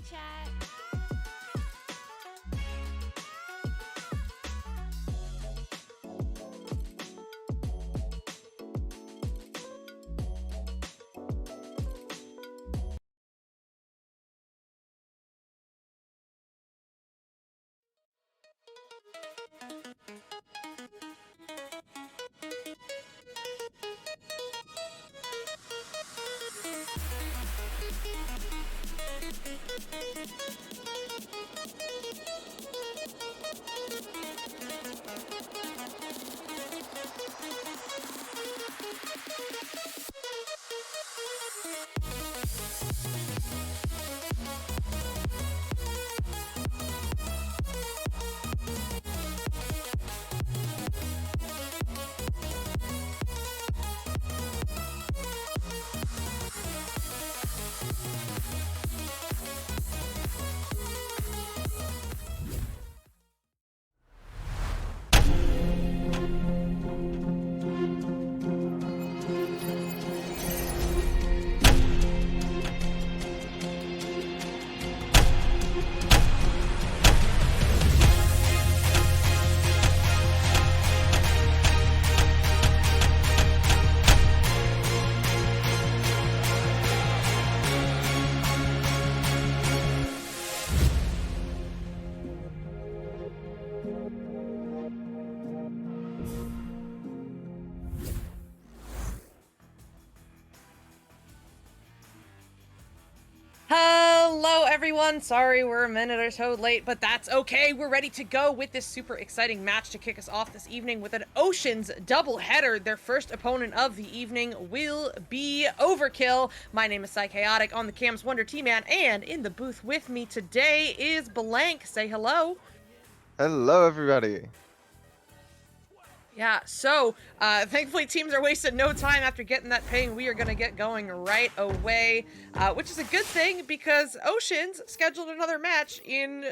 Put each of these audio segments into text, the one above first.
chat. Hello everyone, sorry we're a minute or so late, but that's okay. We're ready to go with this super exciting match to kick us off this evening with an Oceans doubleheader. Their first opponent of the evening will be Overkill. My name is Psychaotic on the Cam's Wonder T-Man, and in the booth with me today is Blank. Say hello. Hello, everybody. Yeah, so thankfully teams are wasting no time after getting that ping. We are going to get going right away, which is a good thing because Oceans scheduled another match in,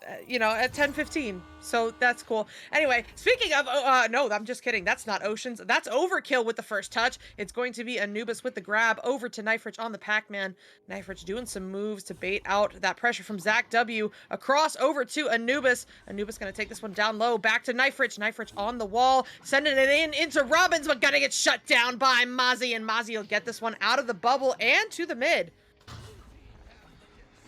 at 10:15. So that's cool. Anyway, speaking of, no, I'm just kidding. That's not Oceans. That's Overkill with the first touch. It's going to be Anubis with the grab over to Knifrich on the Pac-Man. Knifrich doing some moves to bait out that pressure from Zach W. Across over to Anubis. Anubis going to take this one down low. Back to Knifrich. Knifrich on the wall. Sending it into Robbins, but gonna get shut down by Mozzie. And Mozzie will get this one out of the bubble and to the mid.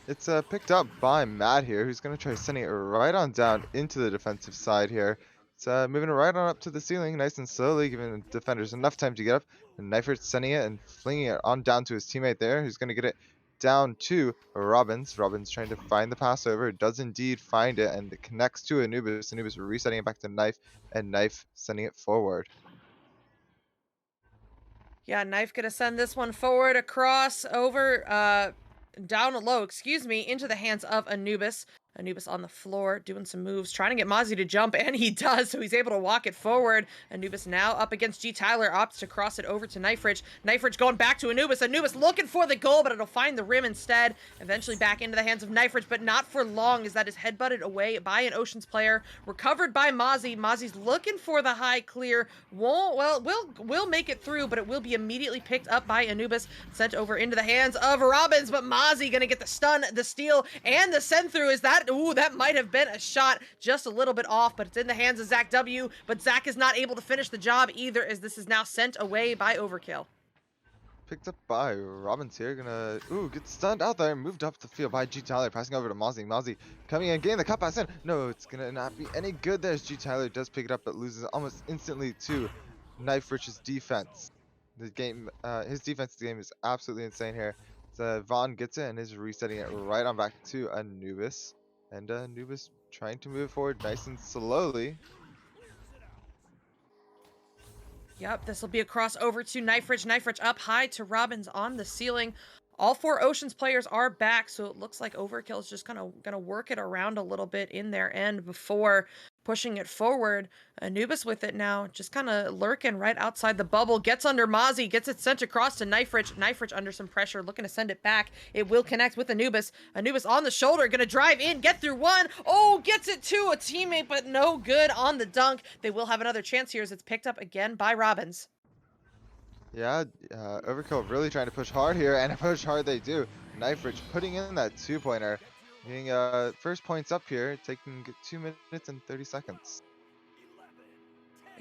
It's picked up by Matt here, who's going to try sending it right on down into the defensive side here. It's moving it right on up to the ceiling, nice and slowly, giving the defenders enough time to get up. And Knifrich sending it and flinging it on down to his teammate there, who's going to get it down to Robbins. Robbins trying to find the passover, does indeed find it, and it connects to Anubis. Anubis resetting it back to Knife, and Knife sending it forward. Yeah, Knife gonna send this one forward, across, over, down low, into the hands of Anubis. Anubis on the floor, doing some moves, trying to get Mozzie to jump, and he does, so he's able to walk it forward. Anubis now up against G. Tyler, opts to cross it over to Knifrich. Knifrich going back to Anubis. Anubis looking for the goal, but it'll find the rim instead. Eventually back into the hands of Knifrich, but not for long, as that is headbutted away by an Oceans player. Recovered by Mozzie. Mozzie's looking for the high clear. We'll make it through, but it will be immediately picked up by Anubis, sent over into the hands of Robbins, but Mozzie gonna get the stun, the steal, and the send through. Is that, ooh, that might have been a shot just a little bit off, but it's in the hands of Zach W, but Zach is not able to finish the job either, as this is now sent away by Overkill. Picked up by Robbins here, gonna get stunned out there, moved up the field by G. Tyler, passing over to Mozzie. Mozzie coming in, getting the cut pass in. No, it's gonna not be any good there, as G. Tyler does pick it up, but loses almost instantly to Knifrich's defense. The game, his defense game is absolutely insane here. So Vaughn gets it and is resetting it right on back to Anubis, and Anubis trying to move forward nice and slowly. Yep, this will be a cross over to Knifrich. Knifrich up high to Robbins on the ceiling. All four Oceans players are back, so it looks like Overkill is just kind of gonna work it around a little bit in their end before pushing it forward. Anubis with it now, just kind of lurking right outside the bubble. Gets under Mozzie, gets it sent across to Knifrich. Knifrich under some pressure, looking to send it back. It will connect with Anubis. Anubis on the shoulder, gonna drive in, get through one. Oh, gets it to a teammate, but no good on the dunk. They will have another chance here as it's picked up again by Robbins. Yeah, Overkill really trying to push hard here, and push hard they do. Knife Rich putting in that two-pointer, getting first points up here, taking 2 minutes and 30 seconds.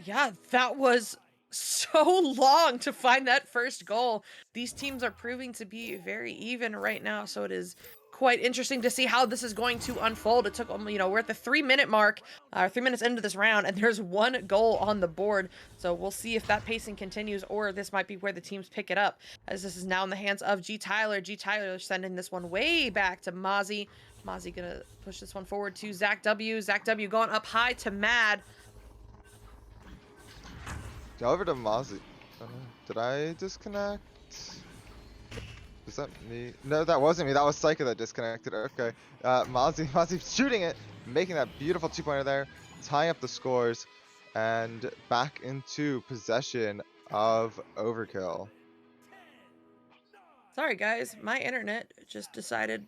Yeah, that was so long to find that first goal. These teams are proving to be very even right now, so it is quite interesting to see how this is going to unfold. It took, we're at the 3 minute mark, 3 minutes into this round, and there's one goal on the board. So we'll see if that pacing continues, or this might be where the teams pick it up, as this is now in the hands of G Tyler. G Tyler sending this one way back to Mozzie. Mozzie gonna push this one forward to Zach W. Zach W going up high to Mad. Over to Mozzie. Did I disconnect? Was that me? No, that wasn't me. That was Psycho that disconnected. Okay. Mozzie shooting it, making that beautiful two-pointer there, tying up the scores, and back into possession of Overkill. Sorry, guys, my internet just decided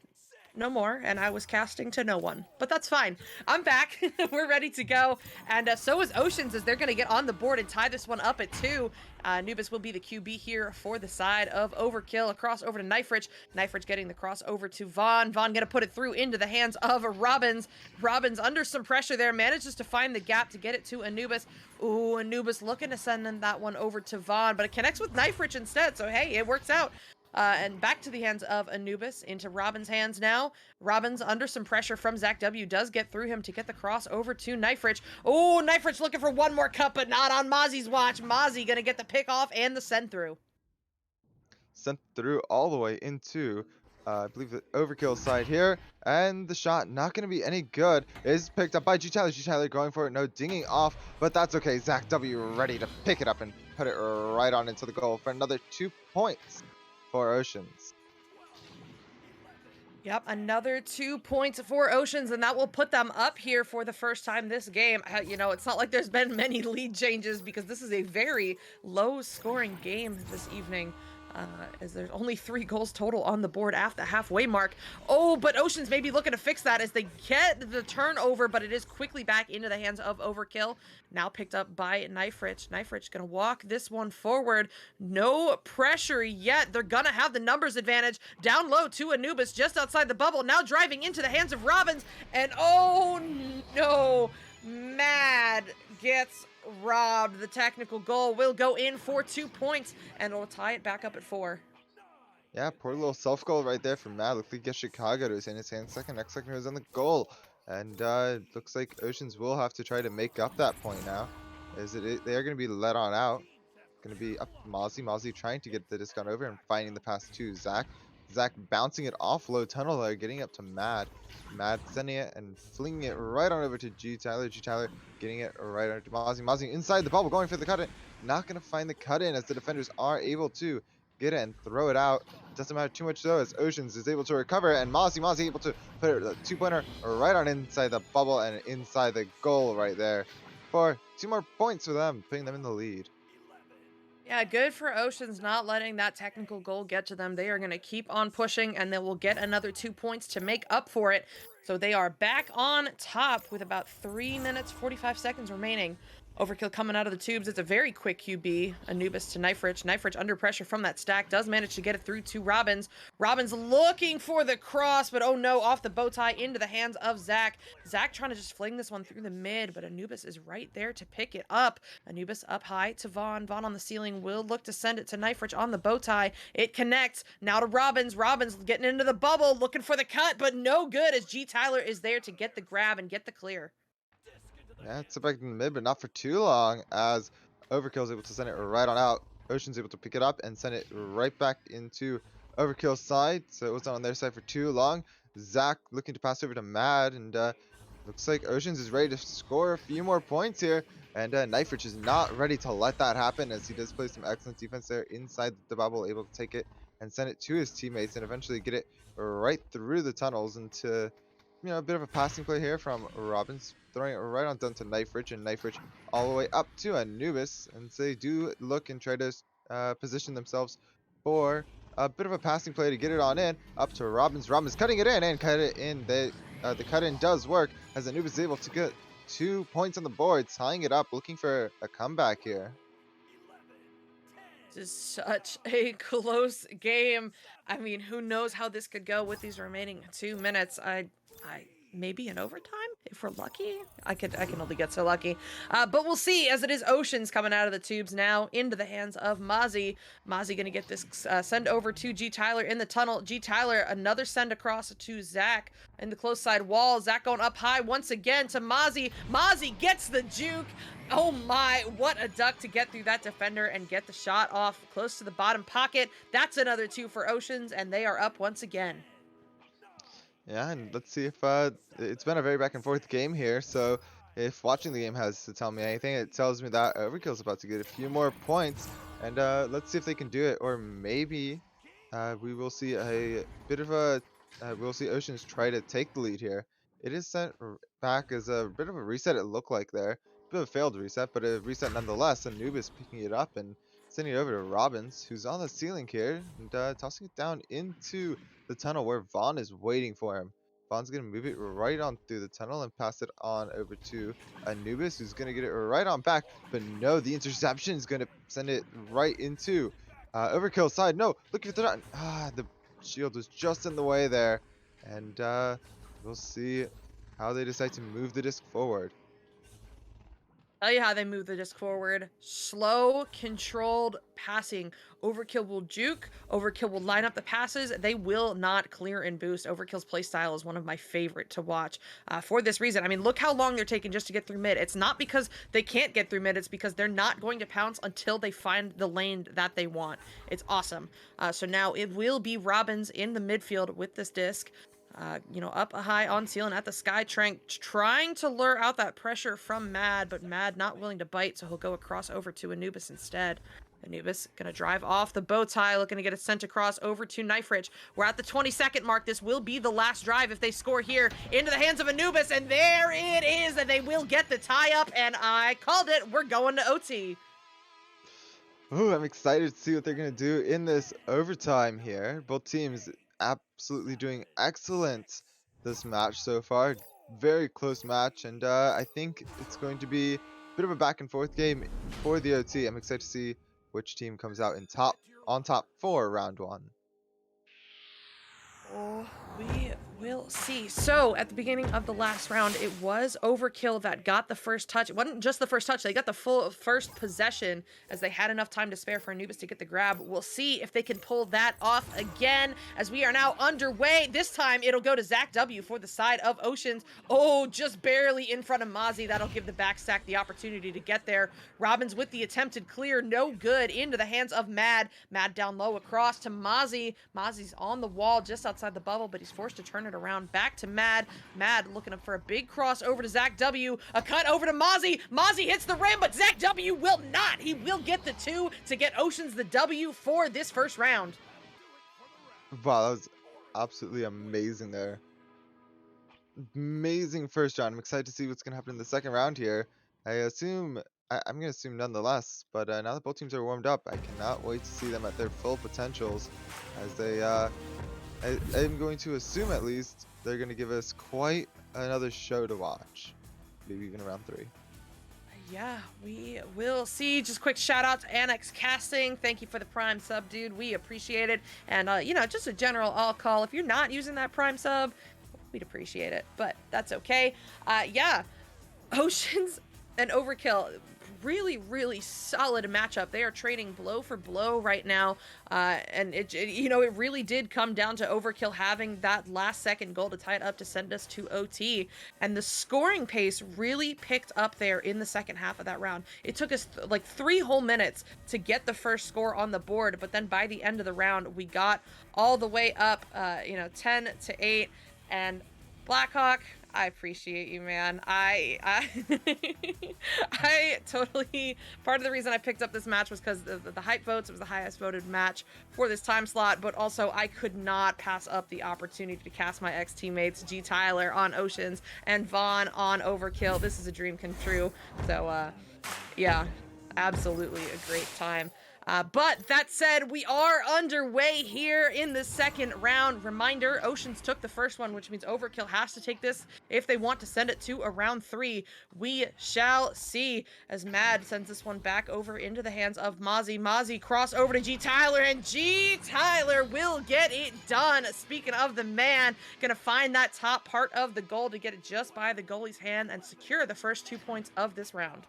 no more, and I was casting to no one. But that's fine. I'm back. We're ready to go. And so is Oceans, as they're going to get on the board and tie this one up at 2. Anubis will be the QB here for the side of Overkill. A cross over to Knife Rich. Knife Rich getting the cross over to Vaughn. Vaughn going to put it through into the hands of Robbins. Robbins under some pressure there, manages to find the gap to get it to Anubis. Ooh, Anubis looking to send that one over to Vaughn, but it connects with Knife Rich instead. So, hey, it works out. And back to the hands of Anubis, into Robin's hands now. Robin's under some pressure from Zach W. Does get through him to get the cross over to Knife Rich. Oh, Knife Rich looking for one more cut, but not on Mozzie's watch. Mozzie gonna get the pick off and the send through. Sent through all the way into, I believe, the Overkill side here. And the shot not going to be any good. Is picked up by G Tyler. G Tyler going for it. No dinging off, but that's okay. Zach W ready to pick it up and put it right on into the goal for another 2 points for Oceans. Yep, another 2 points for Oceans, and that will put them up here for the first time this game. It's not like there's been many lead changes, because this is a very low-scoring game this evening. As there's only 3 goals total on the board at the halfway mark. Oh, but Oceans may be looking to fix that as they get the turnover, but it is quickly back into the hands of Overkill. Now picked up by Knife Rich. Knife Rich gonna walk this one forward. No pressure yet. They're gonna have the numbers advantage. Down low to Anubis just outside the bubble. Now driving into the hands of Robbins. And oh no, Mad gets robbed. The technical goal will go in for 2 points, and it'll tie it back up at 4. Yeah, poor little self goal right there from Matt. Looks like he gets Chicago to his in his hand. Next second was on the goal. And looks like Oceans will have to try to make up that point now. They are going to be let on out. Going to be up Mozzie. Mozzie trying to get the discount over and finding the pass to Zach. Zach bouncing it off low tunnel there, getting up to Mad. Mad sending it and flinging it right on over to G Tyler. G Tyler getting it right over to Mozzie. Mozzie inside the bubble, going for the cut in. Not going to find the cut in, as the defenders are able to get it and throw it out. Doesn't matter too much though, as Oceans is able to recover, and Mozzie able to put a 2-pointer right on inside the bubble and inside the goal right there for 2 more points for them, putting them in the lead. Yeah, good for Oceans not letting that technical goal get to them. They are going to keep on pushing, and they will get another 2 points to make up for it. So they are back on top with about 3 minutes, 45 seconds remaining. Overkill coming out of the tubes. It's a very quick QB. Anubis to Knife Rich. Knife Rich under pressure from that stack. Does manage to get it through to Robbins. Robbins looking for the cross, but oh no, off the bow tie into the hands of Zach. Zach trying to just fling this one through the mid, but Anubis is right there to pick it up. Anubis up high to Vaughn. Vaughn on the ceiling will look to send it to Knife Rich on the bow tie. It connects. Now to Robbins. Robbins getting into the bubble, looking for the cut, but no good, as G Tyler is there to get the grab and get the clear. Yeah, it's back in the mid, but not for too long, as Overkill is able to send it right on out. Ocean's able to pick it up and send it right back into Overkill's side, so it wasn't on their side for too long. Zach looking to pass over to Mad, and looks like Oceans is ready to score a few more points here. And Knife Rich is not ready to let that happen, as he does play some excellent defense there inside the bubble, able to take it and send it to his teammates and eventually get it right through the tunnels into, a bit of a passing play here from Robbins, throwing it right on down to Knife Rich, and Knife Rich all the way up to Anubis. And so they do look and try to position themselves for a bit of a passing play to get it on in, up to Robbins. Robbins cutting it in and cut it in. The cut in does work, as Anubis is able to get 2 points on the board, tying it up, looking for a comeback here. is such a close game. I mean, who knows how this could go with these remaining 2 minutes. I maybe in overtime if we're lucky. I can only get so lucky. But we'll see, as it is Oceans coming out of the tubes now into the hands of Mozzie. Mozzie gonna get this send over to G Tyler in the tunnel. G Tyler another send across to Zach in the close side wall. Zach going up high once again to Mozzie. Mozzie gets the juke. Oh my, what a duck to get through that defender and get the shot off close to the bottom pocket. That's another 2 for Oceans, and they are up once again. Yeah, and let's see if it's been a very back and forth game here. So if watching the game has to tell me anything, it tells me that Overkill's about to get a few more points, and let's see if they can do it, or maybe we will see a bit of a we'll see Oceans try to take the lead here. It is sent back as a bit of a reset. It looked like there, bit of a failed reset, but a reset nonetheless. Anubis picking it up and sending it over to Robbins, who's on the ceiling here, and tossing it down into the tunnel where Vaughn is waiting for him. Vaughn's going to move it right on through the tunnel and pass it on over to Anubis, who's going to get it right on back. But no, the interception is going to send it right into Overkill side. No, looking for the... the shield was just in the way there. And we'll see how they decide to move the disc forward. Tell you how they move the disc forward. Slow, controlled passing. Overkill will juke. Overkill will line up the passes. They will not clear and boost. Overkill's playstyle is one of my favorite to watch for this reason. I mean, look how long they're taking just to get through mid. It's not because they can't get through mid. It's because they're not going to pounce until they find the lane that they want. It's awesome. So now it will be Robbins in the midfield with this disc. Up high on ceiling at the sky, trying to lure out that pressure from Mad, but Mad not willing to bite, so he'll go across over to Anubis instead. Anubis gonna drive off the bow tie, looking to get it sent across over to Knife Rich. We're at the 20-second mark. This will be the last drive if they score here into the hands of Anubis, and there it is, and they will get the tie up, and I called it. We're going to OT. Ooh, I'm excited to see what they're gonna do in this overtime here. Both teams absolutely doing excellent this match so far. Very close match, and I think it's going to be a bit of a back and forth game for the OT. I'm excited to see which team comes out on top for round 1. Oh, we will see. So at the beginning of the last round, it was Overkill that got the first touch. It wasn't just the first touch. They got the full first possession as they had enough time to spare for Anubis to get the grab. We'll see if they can pull that off again as we are now underway. This time it'll go to Zach W for the side of Oceans. Oh, just barely in front of Mozzie. That'll give the backstack the opportunity to get there. Robbins with the attempted clear. No good. Into the hands of Mad. Mad down low across to Mozzie. Mozzie's on the wall just outside the bubble, but he's forced to turn it around back to Mad. Mad looking for a big cross over to Zach W. A cut over to Mozzie. Mozzie hits the rim, but Zach W will not. He will get the 2 to get Oceans the W for this first round. Wow, that was absolutely amazing there. Amazing first round. I'm excited to see what's going to happen in the second round here. I'm going to assume nonetheless, but now that both teams are warmed up, I cannot wait to see them at their full potentials as they I'm going to assume at least they're going to give us quite another show to watch. Maybe even around 3. Yeah, we will see. Just quick shout out to Annex Casting. Thank you for the Prime sub, dude. We appreciate it. And, just a general all call. If you're not using that Prime sub, we'd appreciate it. But that's okay. Yeah, Oceans and Overkill. Really, really solid matchup. They are trading blow for blow right now, and it really did come down to Overkill having that last second goal to tie it up to send us to OT, and the scoring pace really picked up there in the second half of that round. It took us like 3 whole minutes to get the first score on the board, but then by the end of the round, we got all the way up, 10-8, and Blackhawk, I appreciate you, man. I totally, part of the reason I picked up this match was because the hype votes, it was the highest voted match for this time slot, but also I could not pass up the opportunity to cast my ex-teammates G Tyler on Oceans and Vaughn on Overkill. This is a dream come true. So yeah, absolutely a great time. But that said, we are underway here in the second round. Reminder, Oceans took the first one, which means Overkill has to take this if they want to send it to a round 3. We shall see as Mad sends this one back over into the hands of Mozzie. Mozzie cross over to G. Tyler, and G. Tyler will get it done. Speaking of the man, gonna find that top part of the goal to get it just by the goalie's hand and secure the first 2 points of this round.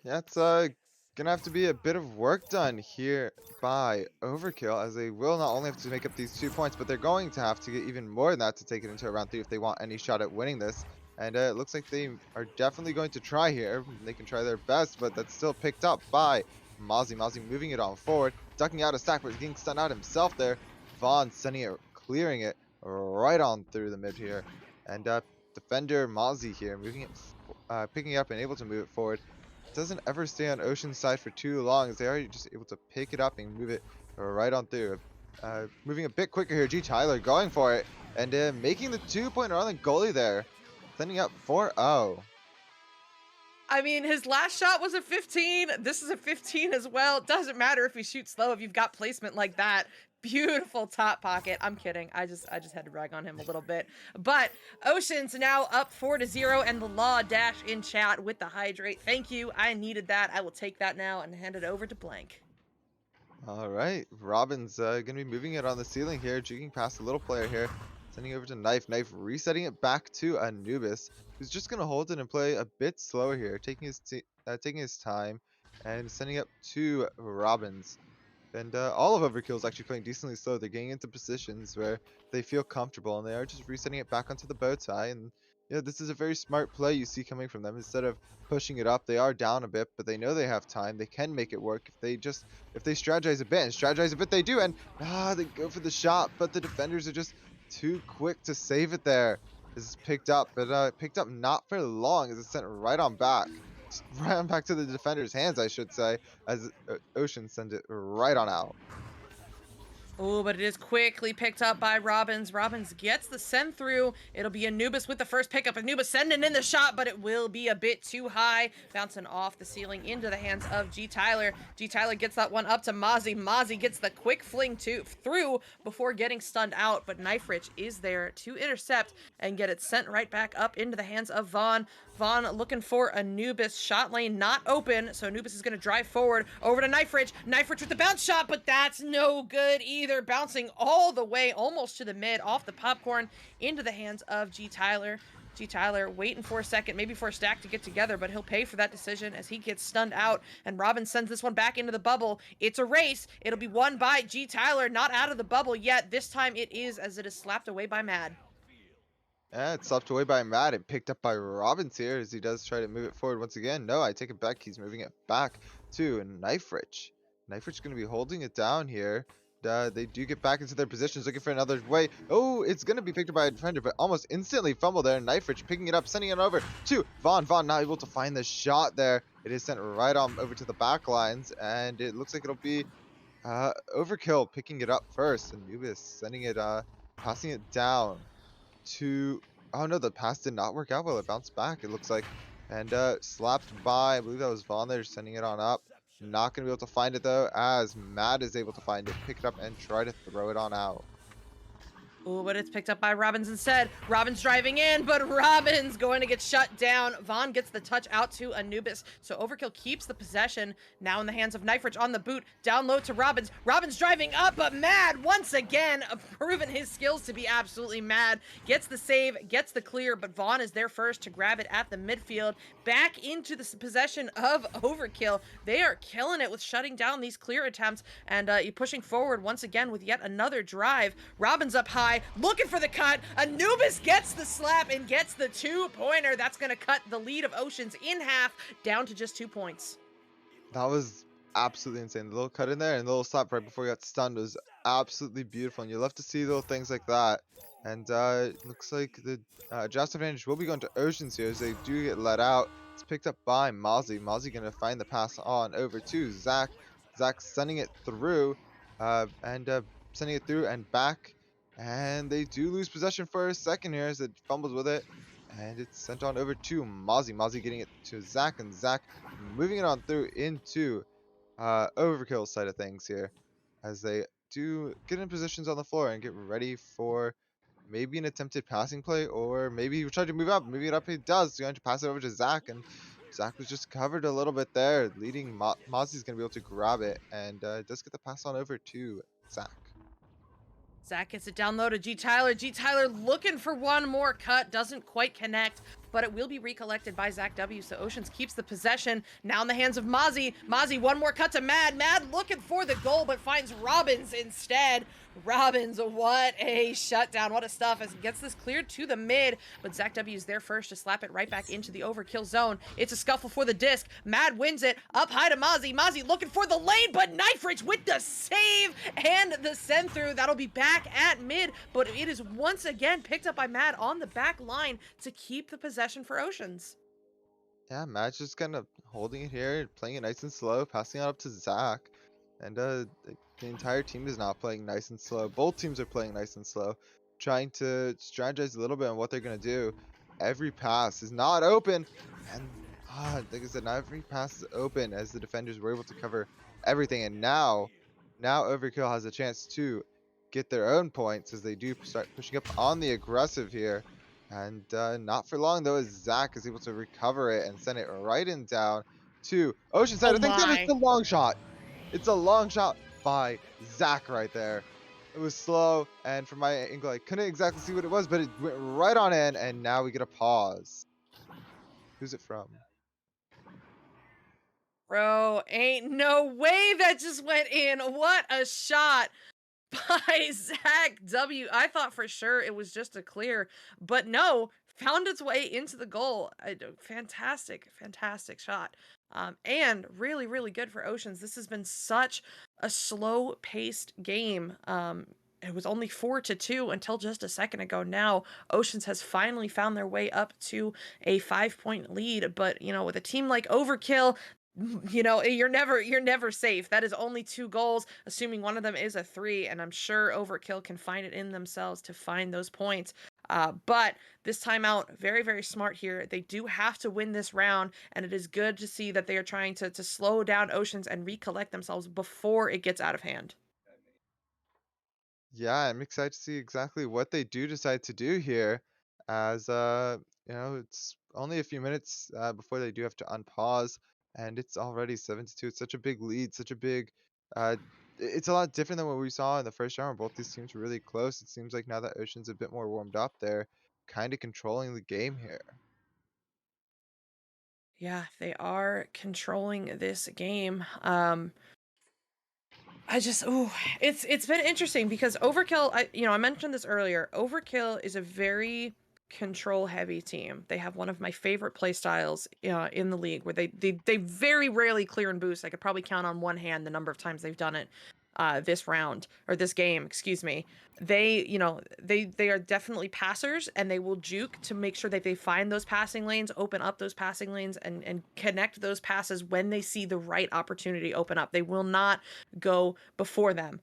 Yeah, it's gonna have to be a bit of work done here by Overkill, as they will not only have to make up these 2 points, but they're going to have to get even more than that to take it into a round 3 if they want any shot at winning this. And it looks like they are definitely going to try here. They can try their best, but that's still picked up by Mozzie. Mozzie moving it on forward, ducking out a stack, but getting stunned out himself there. Vaughn sending it, clearing it right on through the mid here. And defender Mozzie here moving it, picking it up and able to move it forward. Doesn't ever stay on Ocean's side for too long, as they are just able to pick it up and move it right on through. Moving a bit quicker here, G. Tyler going for it, and making the 2-pointer on the goalie there, sending up 4-0. I mean, his last shot was a 15. This is a 15 as well. Doesn't matter if he shoots slow if you've got placement like that. Beautiful top pocket. I'm kidding. I just had to brag on him a little bit. But Ocean's now up 4-0, and the Law Dash in chat with the hydrate. Thank you. I needed that. I will take that now and hand it over to Blank. All right, Robin's gonna be moving it on the ceiling here, juking past the little player here, sending over to Knife. Knife resetting it back to Anubis, who's just gonna hold it and play a bit slower here, taking his time, and sending up to Robin's. And all of Overkill is actually playing decently slow. They're getting into positions where they feel comfortable, and they are just resetting it back onto the bow tie. And yeah, this is a very smart play you see coming from them. Instead of pushing it up, they are down a bit, but they know they have time. They can make it work if they strategize a bit. And strategize a bit, they do. And they go for the shot, but the defenders are just too quick to save it there. This is picked up, but picked up not for long, as it's sent right on back. Right on back to the defender's hands, I should say, as Ocean sends it right on out. Oh, but it is quickly picked up by Robbins. Robbins gets the send through. It'll be Anubis with the first pickup. Anubis sending in the shot, but it will be a bit too high. Bouncing off the ceiling into the hands of G. Tyler. G. Tyler gets that one up to Mozzie. Mozzie gets the quick fling through before getting stunned out, but Knife Rich is there to intercept and get it sent right back up into the hands of Vaughn. Vaughn looking for Anubis. Shot lane not open, so Anubis is going to drive forward over to Knife Rich. Knife Rich with the bounce shot, but that's no good either. Bouncing all the way almost to the mid, off the popcorn, into the hands of G. Tyler. G. Tyler waiting for a second, maybe for a stack to get together, but he'll pay for that decision as he gets stunned out, and Robin sends this one back into the bubble. It's a race. It'll be won by G. Tyler, not out of the bubble yet. This time it is, as it is slapped away by Mad. Yeah, it's slapped away by Matt and picked up by Robbins here, as he does try to move it forward once again. No, I take it back. He's moving it back to Knife Rich. Knife Rich going to be holding it down here. They do get back into their positions, looking for another way. Oh, it's going to be picked up by a defender, but almost instantly fumbled there. Knife Rich picking it up, sending it over to Vaughn. Vaughn not able to find the shot there. It is sent right on over to the back lines, and it looks like it'll be Overkill picking it up first. Anubis sending it, passing it down to, oh no, the pass did not work out well. It bounced back, it looks like, and slapped by, I believe that was Vaughn there, sending it on up. Not gonna be able to find it though, as Matt is able to find it, pick it up, and try to throw it on out. Oh, but it's picked up by Robbins instead. Robbins driving in, but Robbins going to get shut down. Vaughn gets the touch out to Anubis, so Overkill keeps the possession. Now in the hands of Knife Rich on the boot. Down low to Robbins. Robbins driving up, but Mad once again proven his skills to be absolutely mad. Gets the save, gets the clear, but Vaughn is there first to grab it at the midfield. Back into the possession of Overkill. They are killing it with shutting down these clear attempts, and pushing forward once again with yet another drive. Robbins up high, looking for the cut. Anubis gets the slap and gets the 2-pointer. That's going to cut the lead of Oceans in half, down to just 2 points. That was absolutely insane. The little cut in there and the little slap right before he got stunned was absolutely beautiful, and you love to see little things like that. And it looks like the draft advantage will be going to Oceans here, as they do get let out. It's picked up by Mozzie. Mozzie going to find the pass on over to Zach. Zach sending it through, and sending it through and back. And they do lose possession for a second here, as it fumbles with it. And it's sent on over to Mozzie. Mozzie getting it to Zach, and Zach moving it on through into Overkill side of things here, as they do get in positions on the floor and get ready for maybe an attempted passing play, or maybe he tried to move up. Maybe it up he does. He's going to pass it over to Zach, and Zach was just covered a little bit there, leading Mozzie's going to be able to grab it, and does get the pass on over to Zach. Zach gets it down low to G. Tyler. G. Tyler looking for one more cut. Doesn't quite connect, but it will be recollected by Zach W. So Oceans keeps the possession. Now in the hands of Mozzie. Mozzie, one more cut to Mad. Mad looking for the goal, but finds Robbins instead. Robbins, what a shutdown. What a stuff as he gets this cleared to the mid, but Zach W is there first to slap it right back into the overkill zone. It's a scuffle for the disc. Mad wins it up high to Mozzie. Mozzie looking for the lane, but Knife Ridge with the save and the send through. That'll be back at mid, but it is once again picked up by Mad on the back line to keep the possession for Oceans. Yeah, Matt's just kind of holding it here, playing it nice and slow, passing it up to Zach. And the entire team is not playing nice and slow. Both teams are playing nice and slow, trying to strategize a little bit on what they're going to do. Every pass is not open. And like I said, not every pass is open as the defenders were able to cover everything. And now Overkill has a chance to get their own points as they do start pushing up on the aggressive here. And not for long, though, as Zach is able to recover it and send it right in down to Oceanside. Oh I think that is my. the long shot. It's a long shot by Zach right there. It was slow, and from my angle, I couldn't exactly see what it was, but it went right on in, and now we get a pause. Who's it from? Bro, ain't no way that just went in. What a shot by Zach W. I thought for sure it was just a clear, but no, found its way into the goal. Fantastic, fantastic shot. And really, really good for Oceans. This has been such a slow-paced game. It was only 4-2 until just a second ago. Now, Oceans has finally found their way up to a 5-point lead. But, with a team like Overkill, you're never safe. That is only 2 goals, assuming one of them is a 3, and I'm sure Overkill can find it in themselves to find those points. But this timeout, very, very smart here. They do have to win this round, and it is good to see that they are trying to slow down Oceans and recollect themselves before it gets out of hand. Yeah, I'm excited to see exactly what they do decide to do here, as it's only a few minutes before they do have to unpause, and it's already 7-2. It's such a big lead, such a big. Uh, it's a lot different than what we saw in the first round. Where both these teams were really close. It seems like now that Ocean's a bit more warmed up, they're kind of controlling the game here. Yeah, they are controlling this game. Ooh, it's been interesting because Overkill, I mentioned this earlier. Overkill is a very control heavy team. They have one of my favorite play styles in the league where they very rarely clear and boost. I could probably count on one hand the number of times they've done it this round or this game, excuse me. They are definitely passers, and they will juke to make sure that they find those passing lanes, open up those passing lanes, and connect those passes when they see the right opportunity open up. They will not go before them,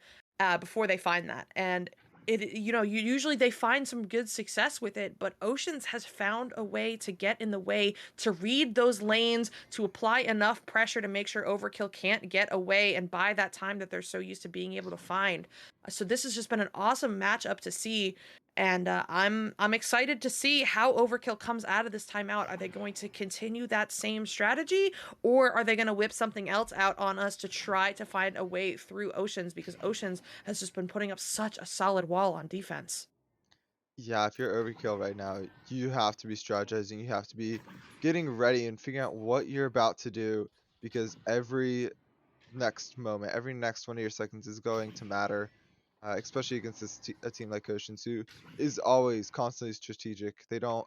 before they find that. And usually they find some good success with it, but Oceans has found a way to get in the way, to read those lanes, to apply enough pressure to make sure Overkill can't get away and buy that time that they're so used to being able to find. So this has just been an awesome matchup to see. And I'm excited to see how Overkill comes out of this timeout. Are they going to continue that same strategy, or are they going to whip something else out on us to try to find a way through Oceans? Because Oceans has just been putting up such a solid wall on defense. Yeah, if you're Overkill right now, you have to be strategizing. You have to be getting ready and figuring out what you're about to do, because every next moment, every next one of your seconds is going to matter, especially against a team like Oceans, who is always constantly strategic. They don't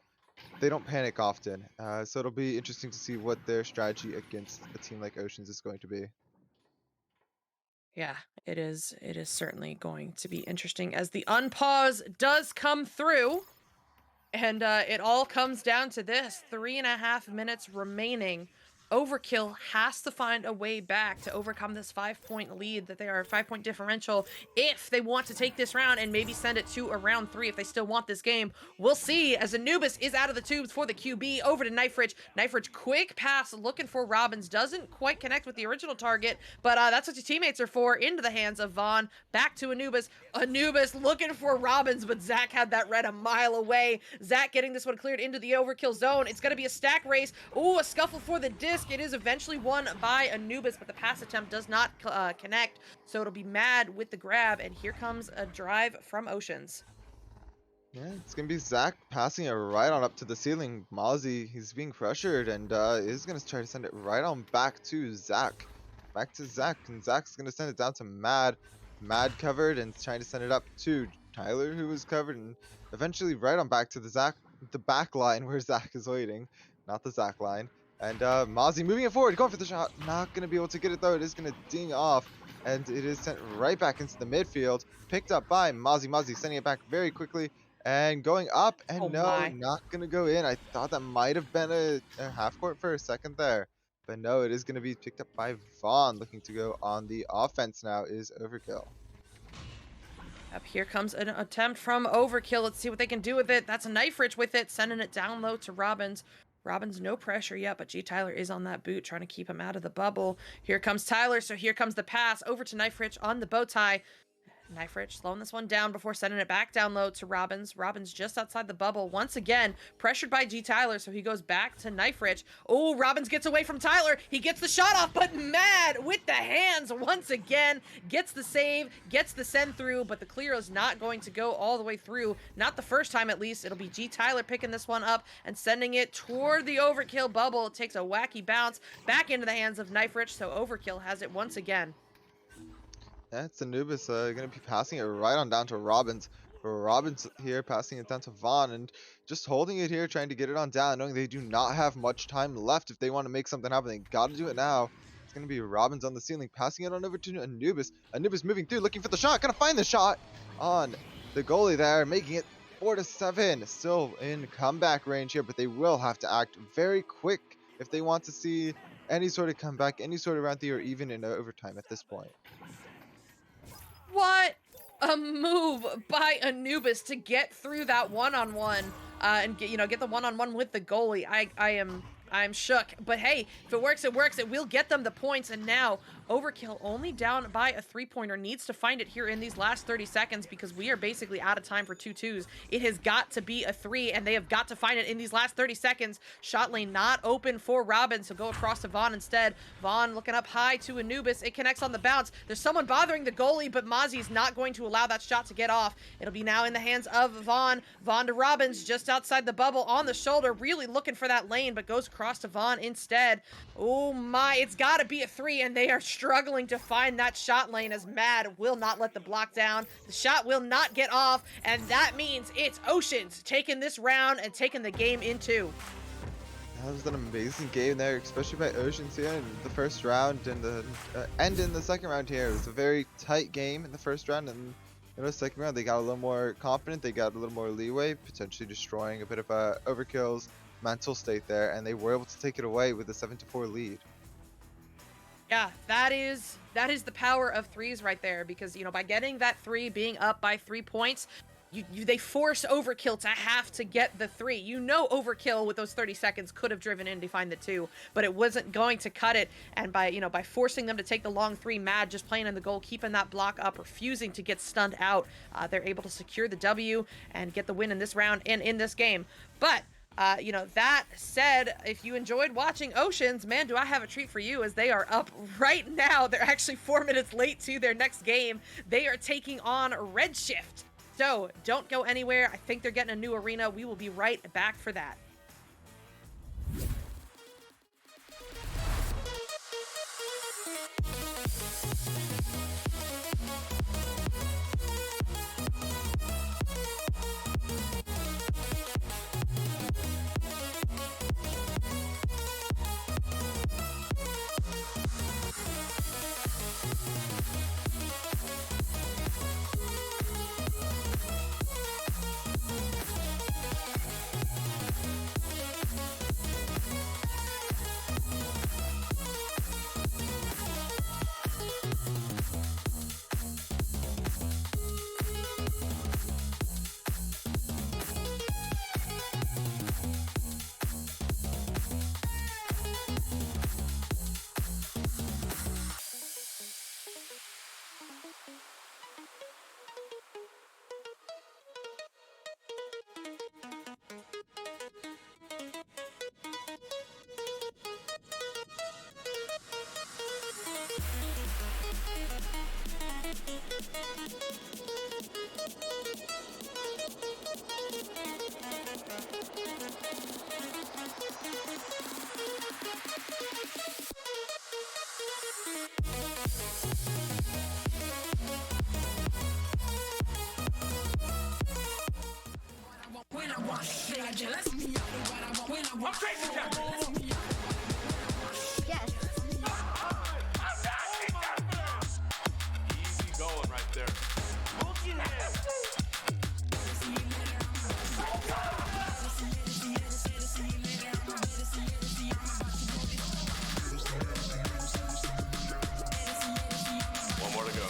panic often. So it'll be interesting to see what their strategy against a team like Oceans is going to be. Yeah, it is. It is certainly going to be interesting as the unpause does come through. And it all comes down to this 3.5 minutes remaining. Overkill has to find a way back to overcome this 5-point lead that they are 5-point differential if they want to take this round and maybe send it to a round 3 if they still want this game. We'll see as Anubis is out of the tubes for the QB over to Kniferidge. Kniferidge, quick pass looking for Robbins. Doesn't quite connect with the original target, but that's what your teammates are for. Into the hands of Vaughn. Back to Anubis. Anubis looking for Robbins, but Zach had that red a mile away. Zach getting this one cleared into the Overkill zone. It's going to be a stack race. Ooh, a scuffle for the disc. It is eventually won by Anubis, but the pass attempt does not connect, so it'll be Mad with the grab, and here comes a drive from Oceans. Yeah, it's gonna be Zach passing it right on up to the ceiling. Mozzie, he's being pressured and is gonna try to send it right on back to Zach. Back to Zach, and Zach's gonna send it down to Mad. Mad covered and trying to send it up to Tyler, who was covered, and eventually right on back to the back line where Zach is waiting, not the Zach line. And Mozzie moving it forward, going for the shot. Not gonna be able to get it though. It is gonna ding off, and it is sent right back into the midfield. Picked up by Mozzie. Mozzie sending it back very quickly. And going up, and Oh no, my. not going to go in. I thought that might have been a half court for a second there. But no, it is going to be picked up by Vaughn. Looking to go on the offense now is Overkill. Up here comes an attempt from Overkill. Let's see what they can do with it. That's a Kniferidge with it, sending it down low to Robbins. Robbins, no pressure yet, but G. Tyler is on that boot, trying to keep him out of the bubble. Here comes Tyler, so here comes the pass over to Kniferidge on the bow tie. Kniferidge slowing this one down before sending it back down low to Robbins. Robbins just outside the bubble once again, pressured by G. Tyler, so he goes back to Kniferidge. Oh, Robbins gets away from Tyler. He gets the shot off, but Mad with the hands once again. Gets the save, gets the send through, but the clear is not going to go all the way through. Not the first time, at least. It'll be G. Tyler picking this one up and sending it toward the Overkill bubble. It takes a wacky bounce back into the hands of Kniferidge, so Overkill has it once again. That's Anubis going to be passing it right on down to Robbins. Robbins here passing it down to Vaughn and just holding it here, trying to get it on down, knowing they do not have much time left. If they want to make something happen, they got to do it now. It's going to be Robbins on the ceiling, passing it on over to Anubis. Anubis moving through, looking for the shot. Going to find the shot on the goalie there, making it 4-7. Still in comeback range here, but they will have to act very quick if they want to see any sort of comeback, any sort of round three, or even in overtime at this point. What a move by Anubis to get through that one-on-one and get the one-on-one with the goalie. I'm shook, but hey, if it works, it works. It will get them the points, and now Overkill only down by a 3-pointer, needs to find it here in these last 30 seconds because we are basically out of time for 2-2s. It has got to be a 3, and they have got to find it in these last 30 seconds. Shot lane not open for Robin, so go across to Vaughn instead. Vaughn looking up high to Anubis. It connects on the bounce. There's someone bothering the goalie, but Mozzie's not going to allow that shot to get off. It'll be now in the hands of Vaughn. Vaughn to Robbins, just outside the bubble on the shoulder, really looking for that lane, but goes across to Vaughn instead. Oh my, it's got to be a 3, and they are struggling to find that shot lane as Mad will not let the block down. The shot will not get off, and that means it's Oceans taking this round and taking the game in 2. That was an amazing game there, especially by Oceans here in the first round and the in the second round here. It was a very tight game in the first round, and in the second round they got a little more confident, they got a little more leeway, potentially destroying a bit of Overkill's mental state there, and they were able to take it away with a 7-4 lead. Yeah, that is the power of 3s right there, because by getting that 3, being up by 3 points, they force Overkill to have to get the 3. Overkill with those 30 seconds could have driven in to find the 2, but it wasn't going to cut it. And by forcing them to take the long 3, Mad just playing in the goal, keeping that block up, refusing to get stunned out, they're able to secure the W and get the win in this round and in this game. But that said, if you enjoyed watching Oceans, man, do I have a treat for you, as they are up right now. They're actually 4 minutes late to their next game. They are taking on Redshift. So don't go anywhere. I think they're getting a new arena. We will be right back for that. Yes. Easy going right there. One more to go.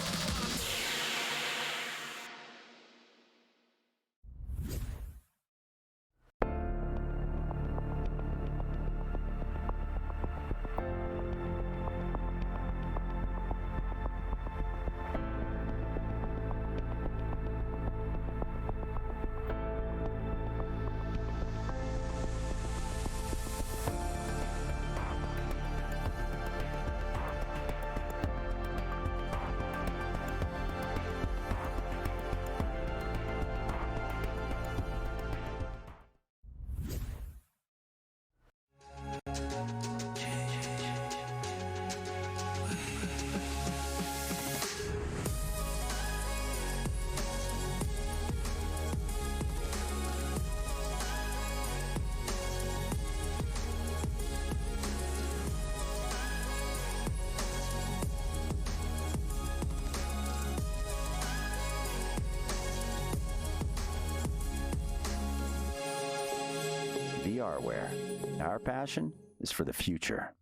VRware. Our passion is for the future.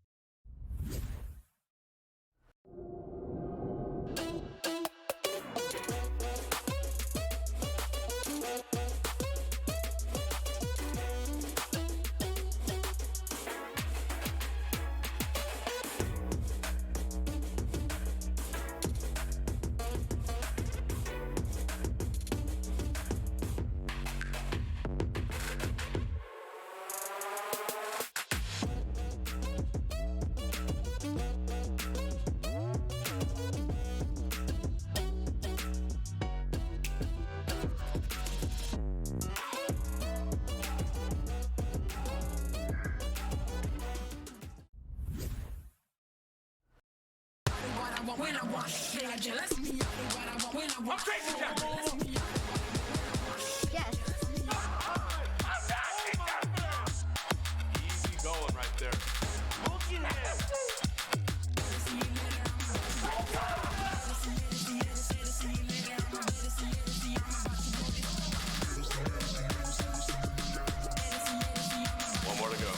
Yes. Easy going right there. One more to go.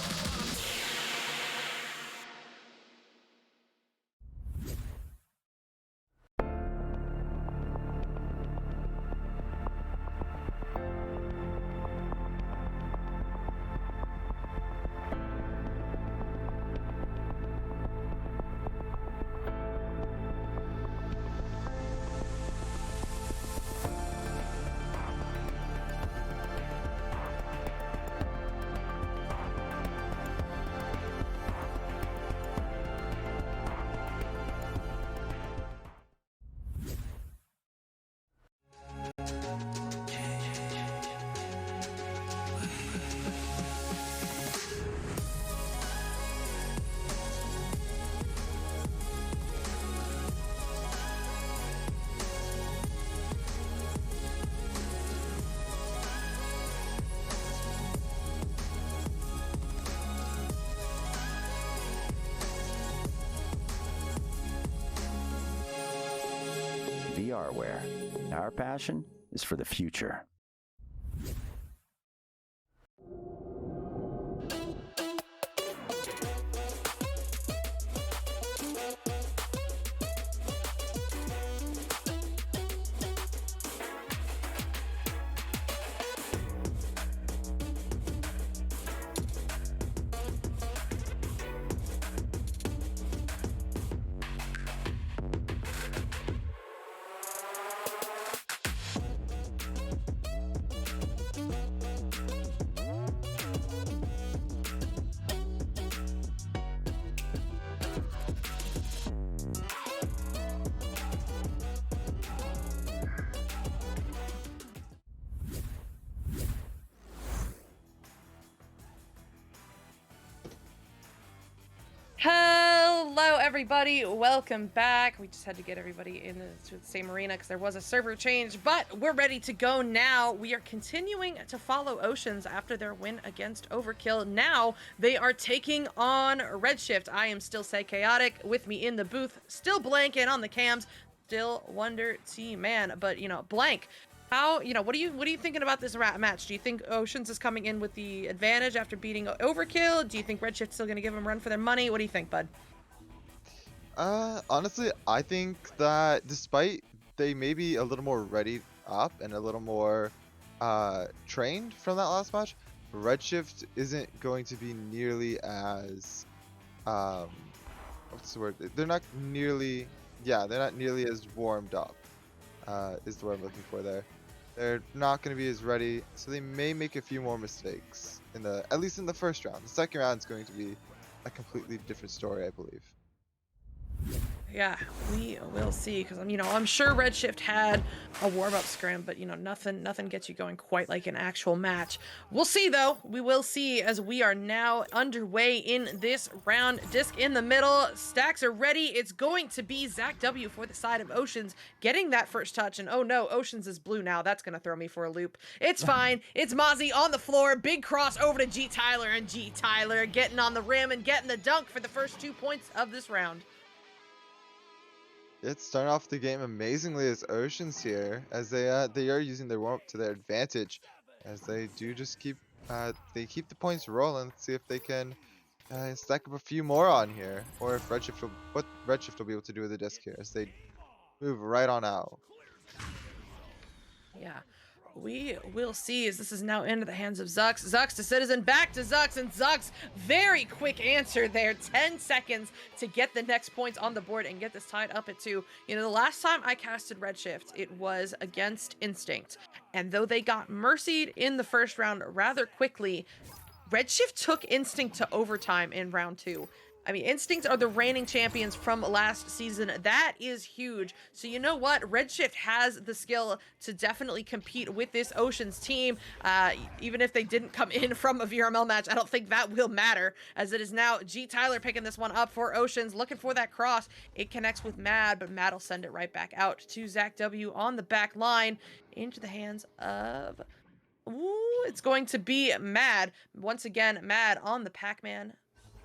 VRware. Our passion is for the future. Hello, everybody. Welcome back. We just had to get everybody into the same arena because there was a server change, but we're ready to go now. We are continuing to follow Oceans after their win against Overkill. Now they are taking on Redshift. I am still Psychaotic. With me in the booth, still Blank, and on the cams, still Wonder T-Man. But Blank. How, what are you thinking about this match? Do you think Oceans is coming in with the advantage after beating Overkill? Do you think Redshift's still going to give them a run for their money? What do you think, bud? Honestly, I think that despite they may be a little more ready up and a little more trained from that last match, Redshift isn't going to be nearly as what's the word? They're not nearly as warmed up. Is the word I'm looking for there. They're not going to be as ready, so they may make a few more mistakes at least in the first round. The second round is going to be a completely different story, I believe. Yeah, we will see, because I'm sure Redshift had a warm-up scrim, but nothing gets you going quite like an actual match. We'll see, though. We will see, as we are now underway in this round. Disc in the middle, stacks are ready. It's going to be Zach W for the side of Oceans getting that first touch, and oh no, Oceans is blue now. That's gonna throw me for a loop. It's fine. It's Mozzie on the floor, big cross over to G Tyler, and G Tyler getting on the rim and getting the dunk for the first 2 points of this round. It's starting off the game amazingly as Oceans here, as they are using their warm-up to their advantage, as they do just keep the points rolling. Let's see if they can stack up a few more on here, or if what Redshift will be able to do with the disc here, as they move right on out. Yeah, we will see, as this is now into the hands of Zux. Zux to Citizen, back to Zux, and Zux, very quick answer there. 10 seconds to get the next points on the board and get this tied up at 2. The last time I casted Redshift, it was against Instinct. And though they got mercied in the first round rather quickly, Redshift took Instinct to overtime in round 2. Instinct are the reigning champions from last season. That is huge. So you know what? Redshift has the skill to definitely compete with this Oceans team. Even if they didn't come in from a VRML match, I don't think that will matter, as it is now G Tyler picking this one up for Oceans, looking for that cross. It connects with Mad, but Mad will send it right back out to Zach W on the back line into the hands of... Ooh, it's going to be Mad. Once again, Mad on the Pac-Man.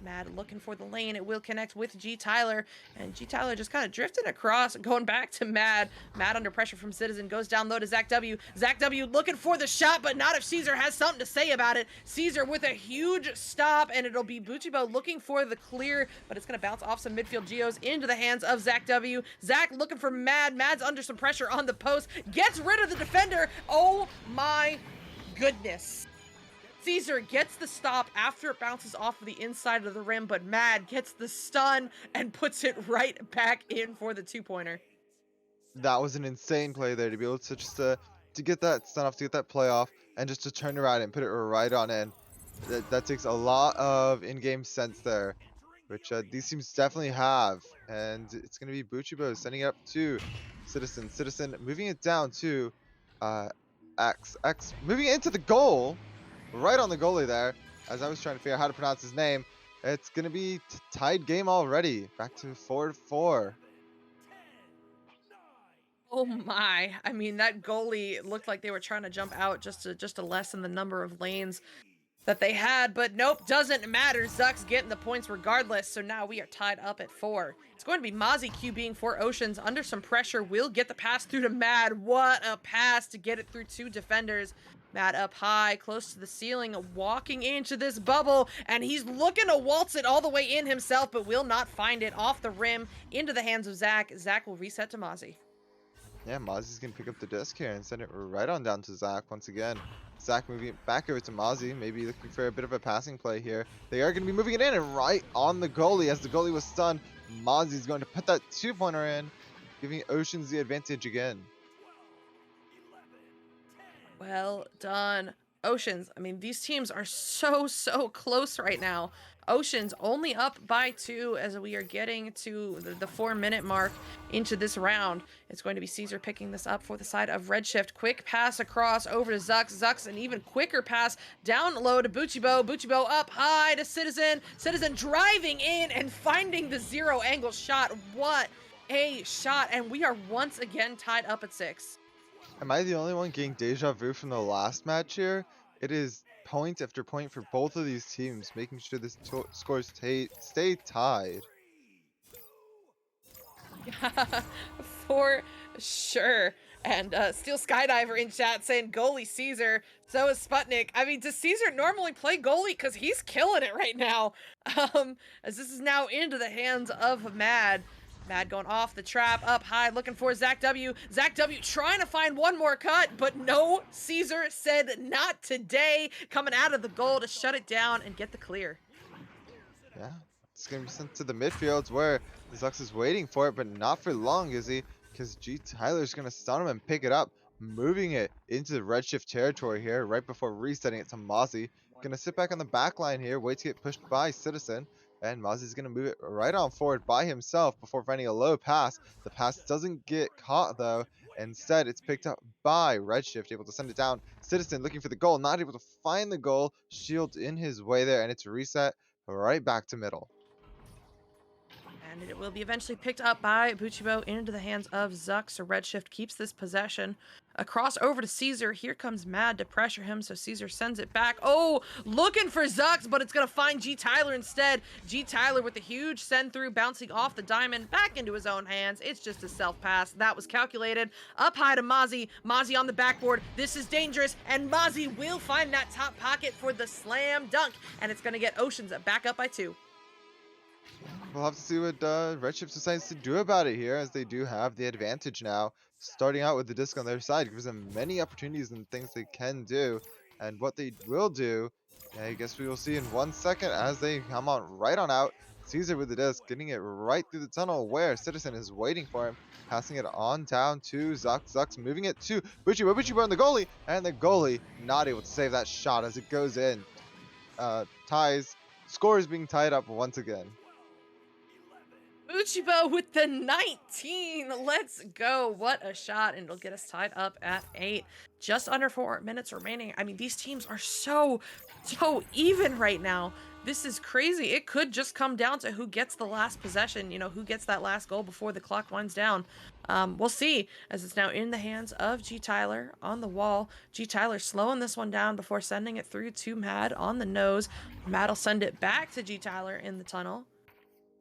Mad looking for the lane. It will connect with G Tyler, and G Tyler just kind of drifting across, going back to Mad. Mad under pressure from Citizen, goes down low to Zach W. Zach W looking for the shot, but not if Caesar has something to say about it. Caesar with a huge stop, and it'll be Buchibo looking for the clear, but it's going to bounce off some midfield geos into the hands of Zach W. Zach looking for Mad. Mad's under some pressure on the post, gets rid of the defender. Oh my goodness. Caesar gets the stop after it bounces off of the inside of the rim, but Mad gets the stun and puts it right back in for the 2-pointer. That was an insane play there to be able to just to get that stun off, to get that play off, and just to turn around and put it right on in. That takes a lot of in-game sense there, which these teams definitely have. And it's going to be Buchibo sending it up to Citizen. Citizen moving it down to X moving it into the goal. Right on the goalie there, as I was trying to figure out how to pronounce his name. It's going to be tied game already. Back to 4-4. Oh my. That goalie looked like they were trying to jump out just to lessen the number of lanes that they had, but nope, doesn't matter. Zuck's getting the points regardless, so now we are tied up at 4. It's going to be Mozzie QBing for Oceans under some pressure. Will get the pass through to Mad. What a pass to get it through 2 defenders. Mad up high, close to the ceiling, walking into this bubble, and he's looking to waltz it all the way in himself, but will not find it off the rim into the hands of Zach. Zach will reset to Mozzie. Yeah, Mozzie's going to pick up the disc here and send it right on down to Zach once again. Zach moving it back over to Mozzie, maybe looking for a bit of a passing play here. They are going to be moving it in and right on the goalie. As the goalie was stunned, Mozzie's going to put that 2-pointer in, giving Oceans the advantage again. Well done, Oceans. I mean, these teams are so close right now. Oceans only up by 2 as we are getting to the 4-minute mark into this round. It's going to be Caesar picking this up for the side of Redshift. Quick pass across over to Zux. Zux, an even quicker pass down low to Buchibo. Buchibo up high to Citizen. Citizen driving in and finding the 0 angle shot. What a shot. And we are once again tied up at 6. Am I the only one getting deja vu from the last match here? It is point after point for both of these teams, making sure this scores stay tied. For sure. And Steel Skydiver in chat saying goalie Caesar. So is Sputnik. I mean, does Caesar normally play goalie? Because he's killing it right now. As this is now into the hands of Mad. Mad going off the trap, up high, looking for Zach W. Zach W trying to find one more cut, but no, Caesar said not today. Coming out of the goal to shut it down and get the clear. Yeah, it's going to be sent to the midfields where Zux is waiting for it, but not for long, is he? Because G Tyler's going to stun him and pick it up, moving it into the Redshift territory here right before resetting it to Mozzie. Going to sit back on the back line here, wait to get pushed by Citizen. And Mozzie's going to move it right on forward by himself before finding a low pass. The pass doesn't get caught, though. Instead, it's picked up by Redshift, able to send it down. Citizen looking for the goal, not able to find the goal. Shield in his way there, and it's reset right back to middle. And it will be eventually picked up by Buchibo into the hands of Zux. So Redshift keeps this possession. Across over to Caesar. Here comes Mad to pressure him. So Caesar sends it back. Oh, looking for Zux, but it's going to find G Tyler instead. G Tyler with the huge send through, bouncing off the diamond back into his own hands. It's just a self pass. That was calculated. Up high to Mozzie. Mozzie on the backboard. This is dangerous. And Mozzie will find that top pocket for the slam dunk. And it's going to get Oceans back up by 2. We'll have to see what Redshift decides to do about it here, as they do have the advantage now. Starting out with the disc on their side gives them many opportunities and things they can do. And what they will do, I guess we will see in 1 second as they come on right on out. Caesar with the disc, getting it right through the tunnel where Citizen is waiting for him. Passing it on down to Zux. Zux moving it to Buchibo. Buchibo and the goalie. And the goalie not able to save that shot as it goes in. Ties. Score is being tied up once again. Buchibo with the 19. Let's go. What a shot. And it'll get us tied up at 8. Just under 4 minutes remaining. I mean, these teams are so even right now. This is crazy. It could just come down to who gets the last possession, you know, who gets that last goal before the clock winds down. We'll see, as it's now in the hands of G Tyler on the wall. G Tyler slowing this one down before sending it through to Mad on the nose. Mad will send it back to G Tyler in the tunnel.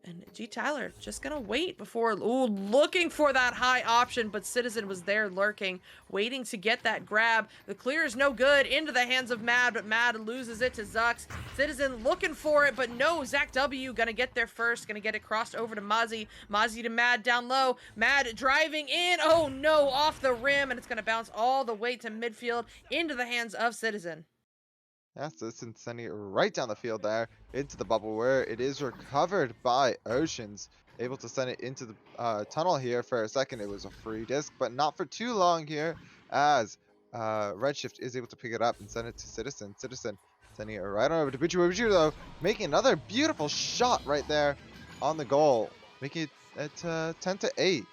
And G Tyler just gonna wait before looking for that high option, but Citizen was there lurking, waiting to get that grab. The clear is no good into the hands of Mad, but Mad loses it to Zux. Citizen looking for it, but no, Zach W gonna get there first, gonna get it crossed over to Mozzie. Mozzie to Mad down low. Mad driving in. Oh no, off the rim, and it's gonna bounce all the way to midfield into the hands of Citizen. Yeah, Citizen sending it right down the field there into the bubble where it is recovered by Oceans. Able to send it into the tunnel here for a second. It was a free disc, but not for too long here, as Redshift is able to pick it up and send it to Citizen. Citizen sending it right on over to Buchibo. Buchibo, though, making another beautiful shot right there on the goal, making it 10-8.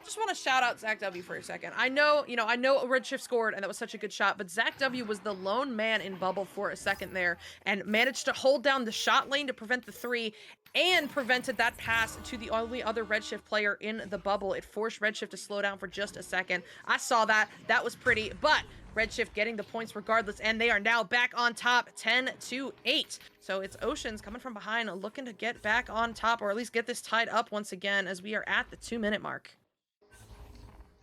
Just want to shout out Zach W for a second. I know Redshift scored and that was such a good shot, but Zach W was the lone man in bubble for a second there and managed to hold down the shot lane to prevent the 3 and prevented that pass to the only other Redshift player in the bubble. It forced Redshift to slow down for just a second. I saw that. That was pretty, but Redshift getting the points regardless, and they are now back on top 10-8. So it's Oceans coming from behind, looking to get back on top, or at least get this tied up once again as we are at the 2-minute mark.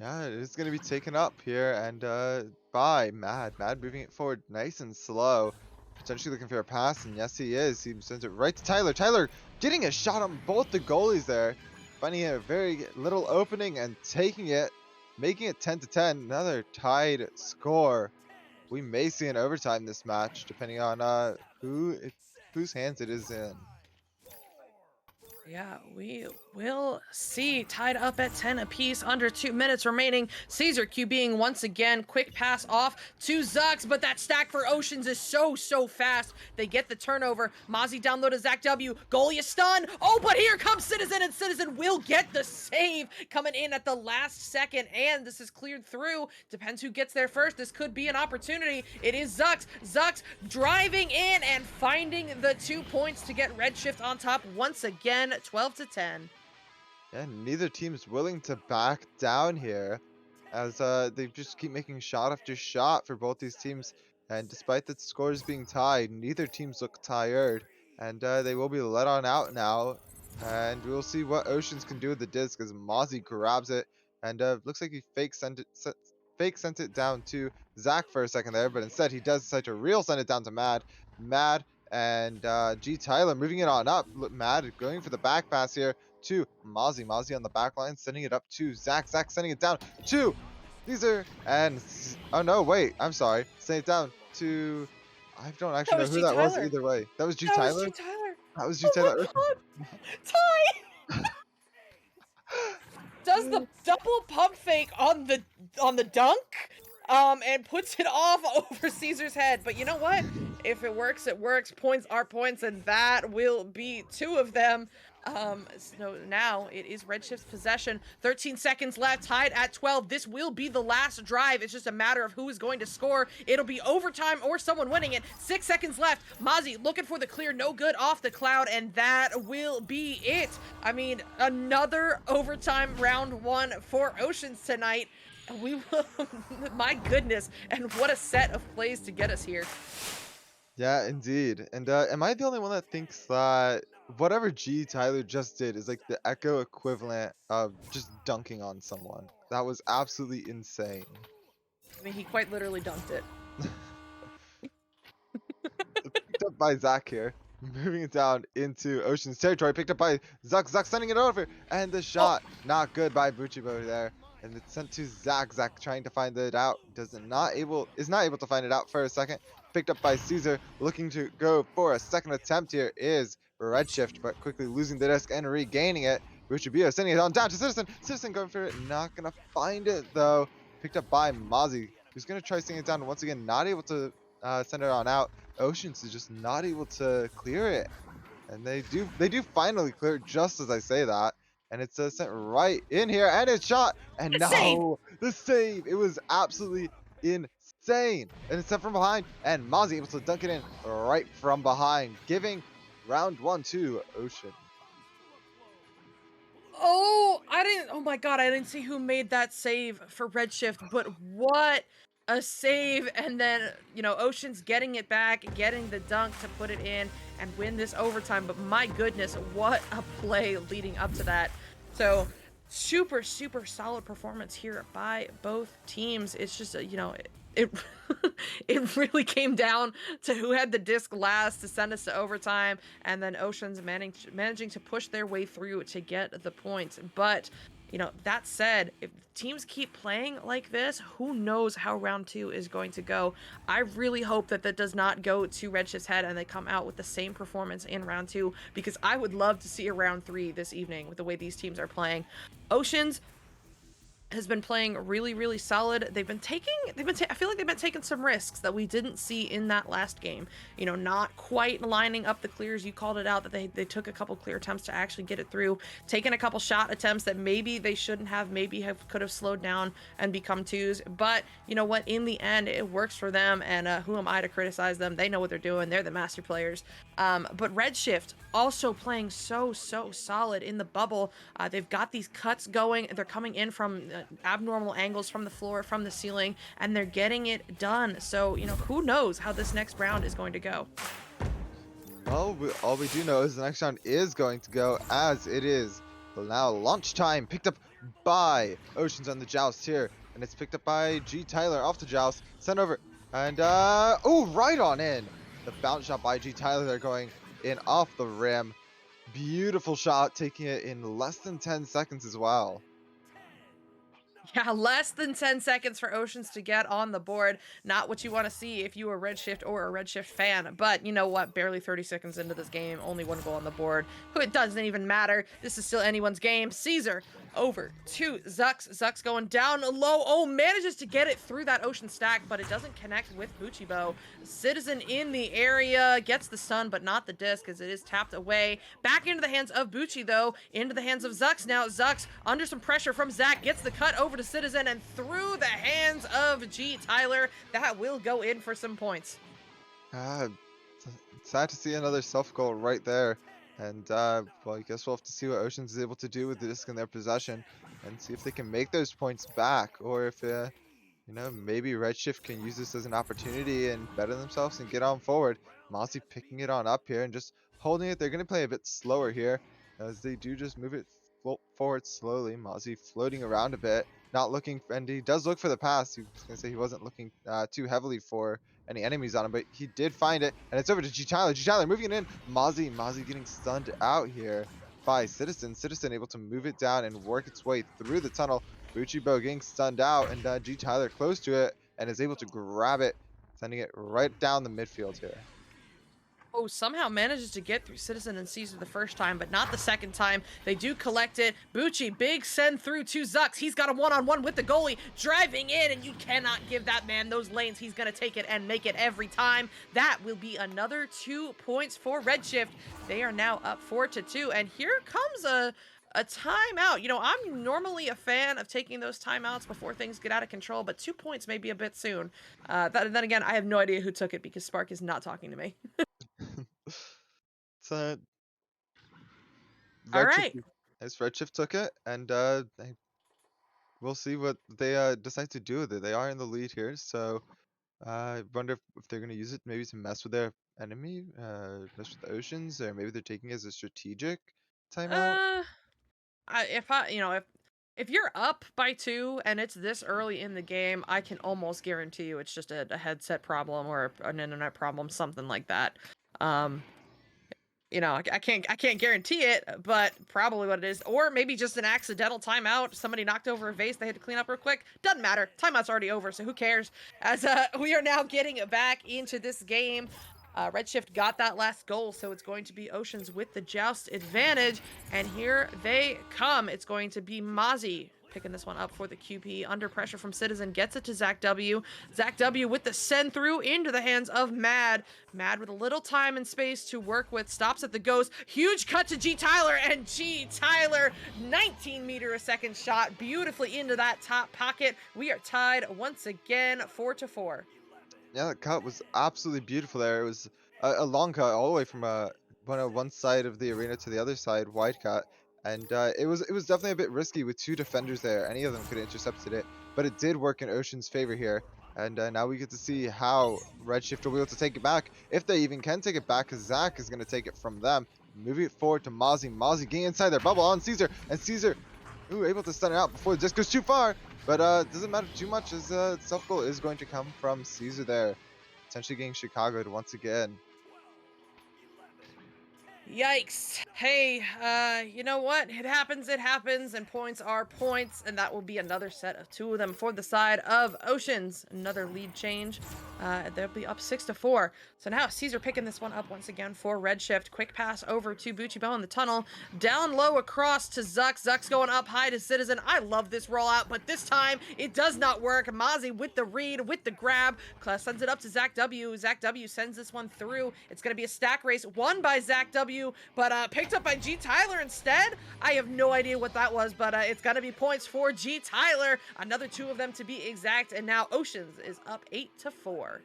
Yeah, it is going to be taken up here and by Mad. Mad moving it forward nice and slow. Potentially looking for a pass, and yes, he is. He sends it right to Tyler. Tyler getting a shot on both the goalies there. Finding a very little opening and taking it. Making it 10-10. Another tied score. We may see an overtime this match, depending on whose hands it is in. Yeah, we will see. Tied up at 10 apiece, under 2 minutes remaining. Caesar QBing once again. Quick pass off to Zux, but that stack for Oceans is so fast. They get the turnover. Mozzie down low to Zach W. Goalie is stunned. Oh, but here comes Citizen, and Citizen will get the save coming in at the last second, and this is cleared through. Depends who gets there first. This could be an opportunity. It is Zux. Zux driving in and finding the 2 points to get Redshift on top once again. 12-10. Yeah, neither team's willing to back down here, as they just keep making shot after shot for both these teams. And despite the scores being tied, neither teams look tired, and they will be let on out now. And we'll see what Oceans can do with the disc as Mozzie grabs it, and looks like he fake sent it down to Zach for a second there, but instead he does decide to real send it down to Mad, and G Tyler moving it on up. Mad going for the back pass here to Mozzie. Mozzie on the back line, sending it up to Zach. Zach sending it down to Caesar. And, oh no, wait, I'm sorry. Sending it down to, I don't actually know was who G. that was Tyler. either way. That was G That was Tyler? G. Tyler. That was G Oh Tyler. my god! Ty does the double pump fake on the dunk, and puts it off over Caesar's head. But you know what? If it works, it works. Points are points, and that will be 2 of them. So now it is Redshift's possession. 13 seconds left, tied at 12. This will be the last drive. It's just a matter of who is going to score. It'll be overtime or someone winning it. 6 seconds left. Mozzie looking for the clear, no good off the cloud, and that will be it. I mean, another overtime round 1 for Oceans tonight. We will, my goodness, and what a set of plays to get us here. Yeah, indeed. And am I the only one that thinks that whatever G Tyler just did is like the Echo equivalent of just dunking on someone? That was absolutely insane. I mean, he quite literally dunked it. Picked up by Zach here. Moving it down into Ocean's territory. Picked up by Zuck. Zuck sending it over. And the shot. Not good by Buchibo there. And it's sent to Zach. Zach trying to find it out. Is not able to find it out for a second. Picked up by Caesar. Looking to go for a second attempt here is Redshift. But quickly losing the disc and regaining it. Buchibo sending it on down to Citizen. Citizen going for it. Not going to find it though. Picked up by Mozzie. Who's going to try sending it down once again. Not able to send it on out. Oceans is just not able to clear it, and they do finally clear it just as I say that, and it's sent right in here, and it's shot, and the save. It was absolutely insane, and it's sent from behind, and Mozzie able to dunk it in right from behind, giving round 1 to Ocean. Oh my god, I didn't see who made that save for Redshift, but what a save. And then, you know, Ocean's getting it back, getting the dunk to put it in and win this overtime. But my goodness, what a play leading up to that. So super solid performance here by both teams. It's just, you know, it it really came down to who had the disc last to send us to overtime, and then Oceans managing to push their way through to get the points. But you know, that said, if teams keep playing like this, who knows how round 2 is going to go. I really hope that that does not go to Redshift's head and they come out with the same performance in round 2, because I would love to see a round 3 this evening with the way these teams are playing. Oceans has been playing really solid. I feel like they've been taking some risks that we didn't see in that last game. You know, not quite lining up the clears. You called it out that they took a couple clear attempts to actually get it through, taking a couple shot attempts that maybe they shouldn't have, could have slowed down and become 2s. But you know what, in the end it works for them, and who am I to criticize them? They know what they're doing. They're the master players. But Redshift also playing so solid in the bubble. They've got these cuts going. They're coming in from abnormal angles from the floor, from the ceiling, and they're getting it done. So, you know, who knows how this next round is going to go. Well, all we do know is the next round is going to go as it is. Well, now launch time, picked up by Oceans on the joust here, and it's picked up by G Tyler off the joust, sent over, and oh, right on in. The bounce shot by G Tyler there, going in off the rim. Beautiful shot, taking it in less than 10 seconds as well. Yeah, less than 10 seconds for Oceans to get on the board. Not what you want to see if you are Redshift or a Redshift fan. But you know what? Barely 30 seconds into this game, only one goal on the board. It doesn't even matter. This is still anyone's game. Caesar over to Zux. Zux going down low. Oh, manages to get it through that Ocean stack, but it doesn't connect with Buchibo. Citizen in the area gets the stun, but not the disc as it is tapped away. Back into the hands of Bucci, though. Into the hands of Zux now. Zux, under some pressure from Zach, gets the cut over to Citizen and through the hands of G. Tyler. That will go in for some points. Ah, sad to see another self goal right there. And well, I guess we'll have to see what Oceans is able to do with the disc in their possession and see if they can make those points back, or if you know, maybe Redshift can use this as an opportunity and better themselves and get on forward. Mozzie picking it on up here and just holding it. They're going to play a bit slower here as they do just move it forward slowly. Mozzie floating around a bit, not looking, and he does look for the pass. He was going to say he wasn't looking too heavily for any enemies on him, but he did find it, and it's over to G. Tyler. G. Tyler moving it in. Mozzie getting stunned out here by Citizen. Citizen able to move it down and work its way through the tunnel. Buchibo getting stunned out, and G. Tyler close to it and is able to grab it, sending it right down the midfield here. Oh, somehow manages to get through Citizen and Caesar the first time, but not the second time. They do collect it. Bucci, big send through to Zux. He's got a one-on-one with the goalie, driving in, and you cannot give that man those lanes. He's going to take it and make it every time. That will be another 2 points for Redshift. They are now up 4-2, and here comes a timeout. You know, I'm normally a fan of taking those timeouts before things get out of control, but 2 points may be a bit soon. Then again, I have no idea who took it because Spark is not talking to me. So All Redshift, right. as Redshift took it, and we'll see what they decide to do with it. They are in the lead here, so I wonder if they're going to use it maybe to mess with their enemy, mess with the Oceans, or maybe they're taking it as a strategic timeout. If you're up by 2 and it's this early in the game, I can almost guarantee you it's just a headset problem or an internet problem, something like that. I can't guarantee it, but probably what it is, or maybe just an accidental timeout. Somebody knocked over a vase they had to clean up real quick. Doesn't matter. Timeout's already over, so who cares? As we are now getting back into this game. Redshift got that last goal, so it's going to be Oceans with the joust advantage. And here they come. It's going to be Mozzie picking this one up for the QP. Under pressure from Citizen, gets it to Zach W. Zach W with the send through into the hands of Mad. Mad with a little time and space to work with. Stops at the ghost. Huge cut to G. Tyler, and G. Tyler, 19 meter a second shot beautifully into that top pocket. We are tied once again, 4-4. Yeah, the cut was absolutely beautiful there. It was a long cut all the way from one side of the arena to the other side, wide cut, and it was definitely a bit risky with 2 defenders there. Any of them could have intercepted it, but it did work in Ocean's favor here. And now we get to see how Redshift will be able to take it back, if they even can take it back, because Zach is going to take it from them. Moving it forward to Mozzie. Mozzie getting inside their bubble on Caesar, and Caesar, able to stun it out before the disc goes too far. But it doesn't matter too much, as self goal is going to come from Caesar there, potentially getting Chicago'd once again. Yikes. Hey, you know what? It happens, and points are points, and that will be another set of 2 of them for the side of Oceans. Another lead change. They'll be up 6-4. So now Caesar picking this one up once again for Redshift. Quick pass over to Buchibo in the tunnel. Down low across to Zux. Zux going up high to Citizen. I love this rollout, but this time it does not work. Mozzie with the read, with the grab. Sends it up to Zach W. Zach W sends this one through. It's going to be a stack race won by Zach W, but picked up by G. Tyler instead. I have no idea what that was, but it's going to be points for G. Tyler. Another 2 of them to be exact, and now Oceans is up 8-4.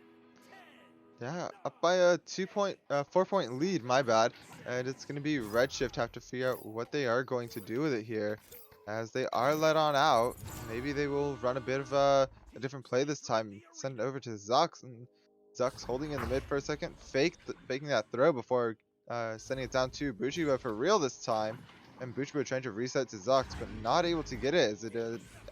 Yeah, up by a 4-point lead, my bad. And it's going to be Redshift have to figure out what they are going to do with it here, as they are let on out. Maybe they will run a bit of a different play this time. Send it over to Zux, and Zux holding in the mid for a second, faking that throw before sending it down to Buchibo for real this time. And Buchibo trying to reset to Zux, but not able to get it, as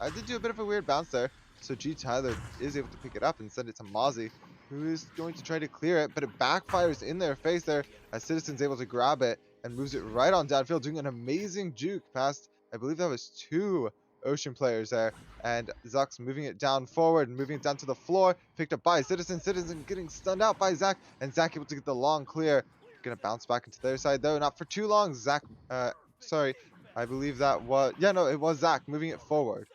I did do a bit of a weird bounce there. So G. Tyler is able to pick it up and send it to Mozzie, who is going to try to clear it, but it backfires in their face there, as Citizen's able to grab it and moves it right on downfield, doing an amazing juke past, I believe that was 2 Ocean players there. And Zuck's moving it down forward and moving it down to the floor. Picked up by Citizen. Citizen getting stunned out by Zach. And Zach able to get the long clear. Gonna bounce back into their side though. Not for too long. Zach, sorry. I believe that was, yeah, no, it was Zach moving it forward.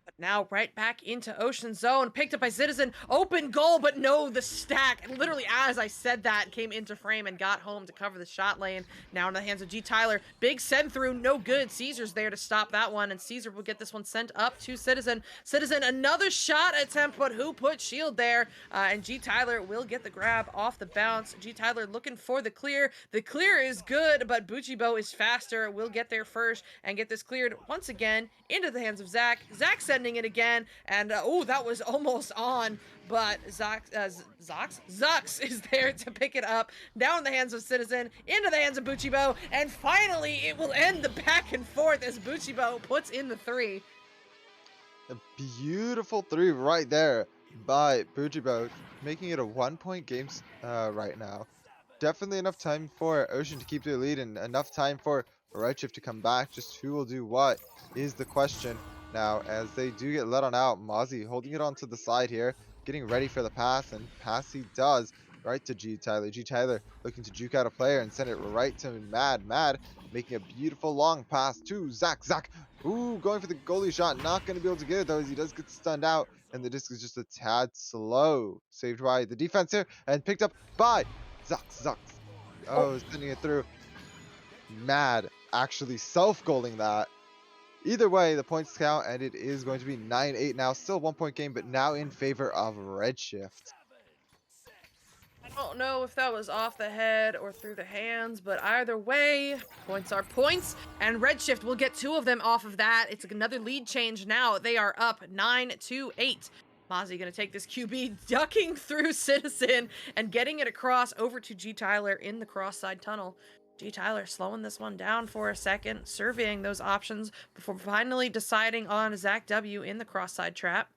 But now right back into Ocean Zone, picked up by Citizen, open goal, but no, the stack, literally as I said that, came into frame and got home to cover the shot lane. Now in the hands of G. Tyler, big send through, no good. Caesar's there to stop that one, and Caesar will get this one sent up to Citizen. Citizen, another shot attempt, but who put shield there? And G. Tyler will get the grab off the bounce. G. Tyler looking for the clear. The clear is good, but Buchibo is faster, will get there first and get this cleared once again into the hands of Zach. Zach sending it again, and oh, that was almost on, but Zux is there to pick it up, down in the hands of Citizen, into the hands of Buchibo, and finally it will end the back and forth as Buchibo puts in the 3. A beautiful 3 right there by Buchibo, making it a 1-point game right now. Definitely enough time for Ocean to keep their lead and enough time for Redshift to come back. Just who will do what is the question. Now, as they do get let on out, Mozzie holding it onto the side here, getting ready for the pass, and pass he does right to G. Tyler. G. Tyler looking to juke out a player and send it right to Mad. Mad making a beautiful long pass to Zach. Zach, ooh, going for the goalie shot. Not going to be able to get it, though, as he does get stunned out, and the disc is just a tad slow. Saved by the defense here, and picked up by Zux. Oh, sending it through. Mad actually self-goaling that. Either way, the points count, and it is going to be 9-8 now. Still 1-point game, but now in favor of Redshift. I don't know if that was off the head or through the hands, but either way, points are points, and Redshift will get 2 of them off of that. It's another lead change now. They are up 9-8. Mozzie gonna take this QB, ducking through Citizen and getting it across over to G. Tyler in the cross-side tunnel. G. Tyler slowing this one down for a second, surveying those options before finally deciding on Zach W in the cross-side trap.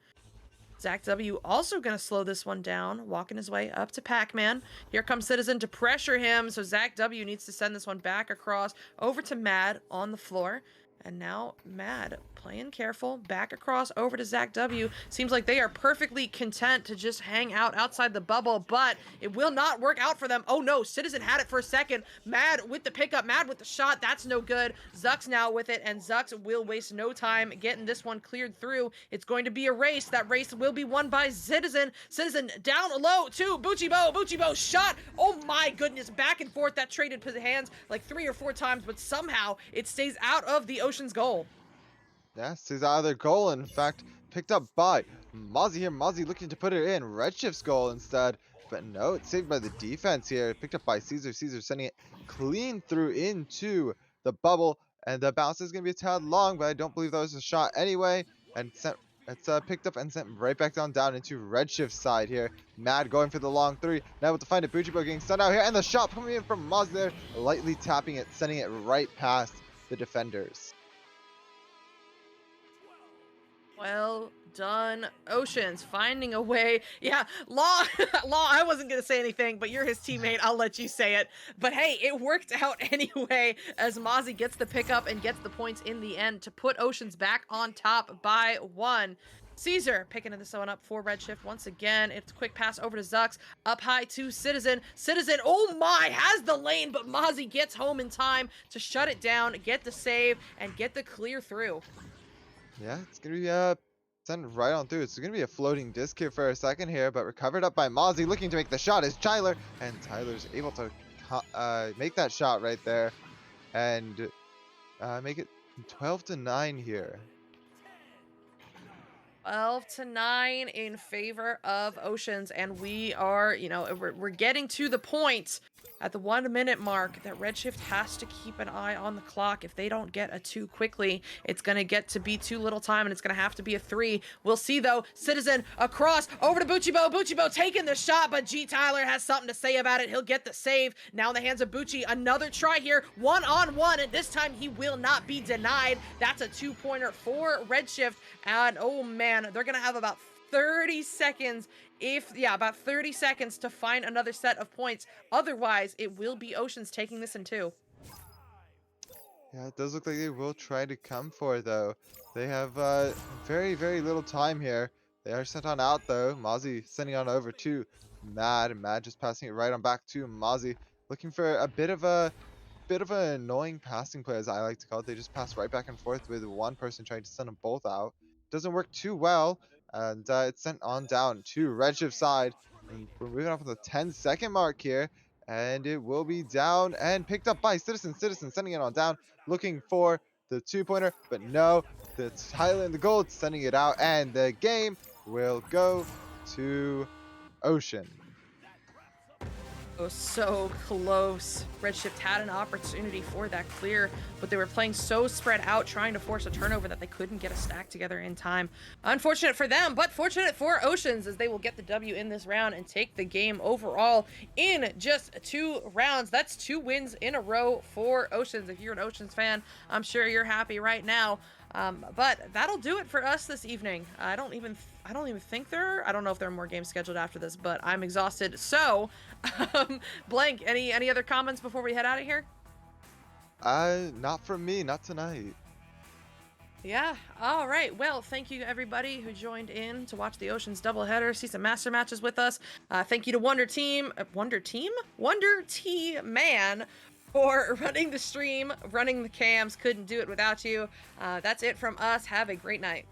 Zach W also going to slow this one down, walking his way up to Pac-Man. Here comes Citizen to pressure him, so Zach W needs to send this one back across over to Mad on the floor. And now Mad playing careful, back across over to Zach W. Seems like they are perfectly content to just hang out outside the bubble, but it will not work out for them. Oh no, Citizen had it for a second. Mad with the pickup, Mad with the shot, that's no good. Zux now with it, and Zux will waste no time getting this one cleared through. It's going to be a race. That race will be won by Citizen. Citizen down low to Buchibo. Buchibo shot. Oh my goodness, back and forth. That traded hands like 3 or 4 times, but somehow it stays out of the Ocean's goal. Yeah, stays out of their goal. In fact, picked up by Mozzie here. Mozzie looking to put it in Redshift's goal instead. But no, it's saved by the defense here. Picked up by Caesar. Caesar sending it clean through into the bubble. And the bounce is going to be a tad long, but I don't believe that was a shot anyway. And it's picked up and sent right back down into Redshift's side here. Mad going for the long 3. Now able to find it. Buchibo getting stunned out here. And the shot coming in from Mozzie there. Lightly tapping it, sending it right past the defenders. Well done, Oceans, finding a way. Yeah, Law, I wasn't going to say anything, but you're his teammate. I'll let you say it. But hey, it worked out anyway as Mozzie gets the pickup and gets the points in the end to put Oceans back on top by 1. Caesar picking this one up for Redshift once again. It's a quick pass over to Zux. Up high to Citizen. Citizen, oh my, has the lane, but Mozzie gets home in time to shut it down, get the save, and get the clear through. Yeah, it's going to be sent right on through. It's going to be a floating disc here for a second here, but recovered up by Mozzie. Looking to make the shot is Tyler, and Tyler's able to make that shot right there and make it 12-9 here. 12-9 in favor of Oceans, and we are, we're getting to the point at the 1-minute mark that Redshift has to keep an eye on the clock. If they don't get a 2 quickly, it's going to get to be too little time, and it's going to have to be a 3. We'll see, though. Citizen across over to Buchibo. Buchibo taking the shot, but G. Tyler has something to say about it. He'll get the save. Now in the hands of Bucci. Another try here. 1-on-1, and this time he will not be denied. That's a 2-pointer for Redshift, and oh man, they're going to have about 30 seconds about 30 seconds to find another set of points. Otherwise, it will be Oceans taking this in 2. Yeah, it does look like they will try to come for it, though. They have very, very little time here. They are sent on out, though. Mozzie sending on over to Mad. Mad just passing it right on back to Mozzie. Looking for a bit of an annoying passing play, as I like to call it. They just pass right back and forth with one person trying to send them both out. Doesn't work too well, and it's sent on down to Redshift side. And we're moving off of the 10-second mark here, and it will be down and picked up by Citizen. Citizen sending it on down, looking for the 2-pointer, but no, the Tyler in the gold sending it out, and the game will go to Ocean. Oh, so close. Redshift had an opportunity for that clear, but they were playing so spread out, trying to force a turnover that they couldn't get a stack together in time. Unfortunate for them, but fortunate for Oceans, as they will get the W in this round and take the game overall in just 2 rounds. That's 2 wins in a row for Oceans. If you're an Oceans fan, I'm sure you're happy right now. But that'll do it for us this evening. I don't even think I don't know if there are more games scheduled after this, but I'm exhausted. So, Blank, any other comments before we head out of here? Not from me, not tonight. Yeah. All right. Well, thank you everybody who joined in to watch the Oceans doubleheader, see some master matches with us. Thank you to Wonder Team Man for running the stream, running the cams. Couldn't do it without you. That's it from us. Have a great night.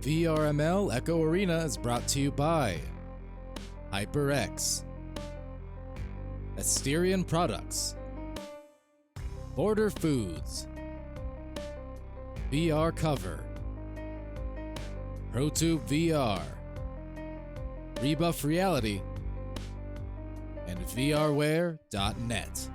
VRML Echo Arena is brought to you by HyperX, Asterion Products, Border Foods, VR Cover, ProTube VR, Rebuff Reality, and VRware.net.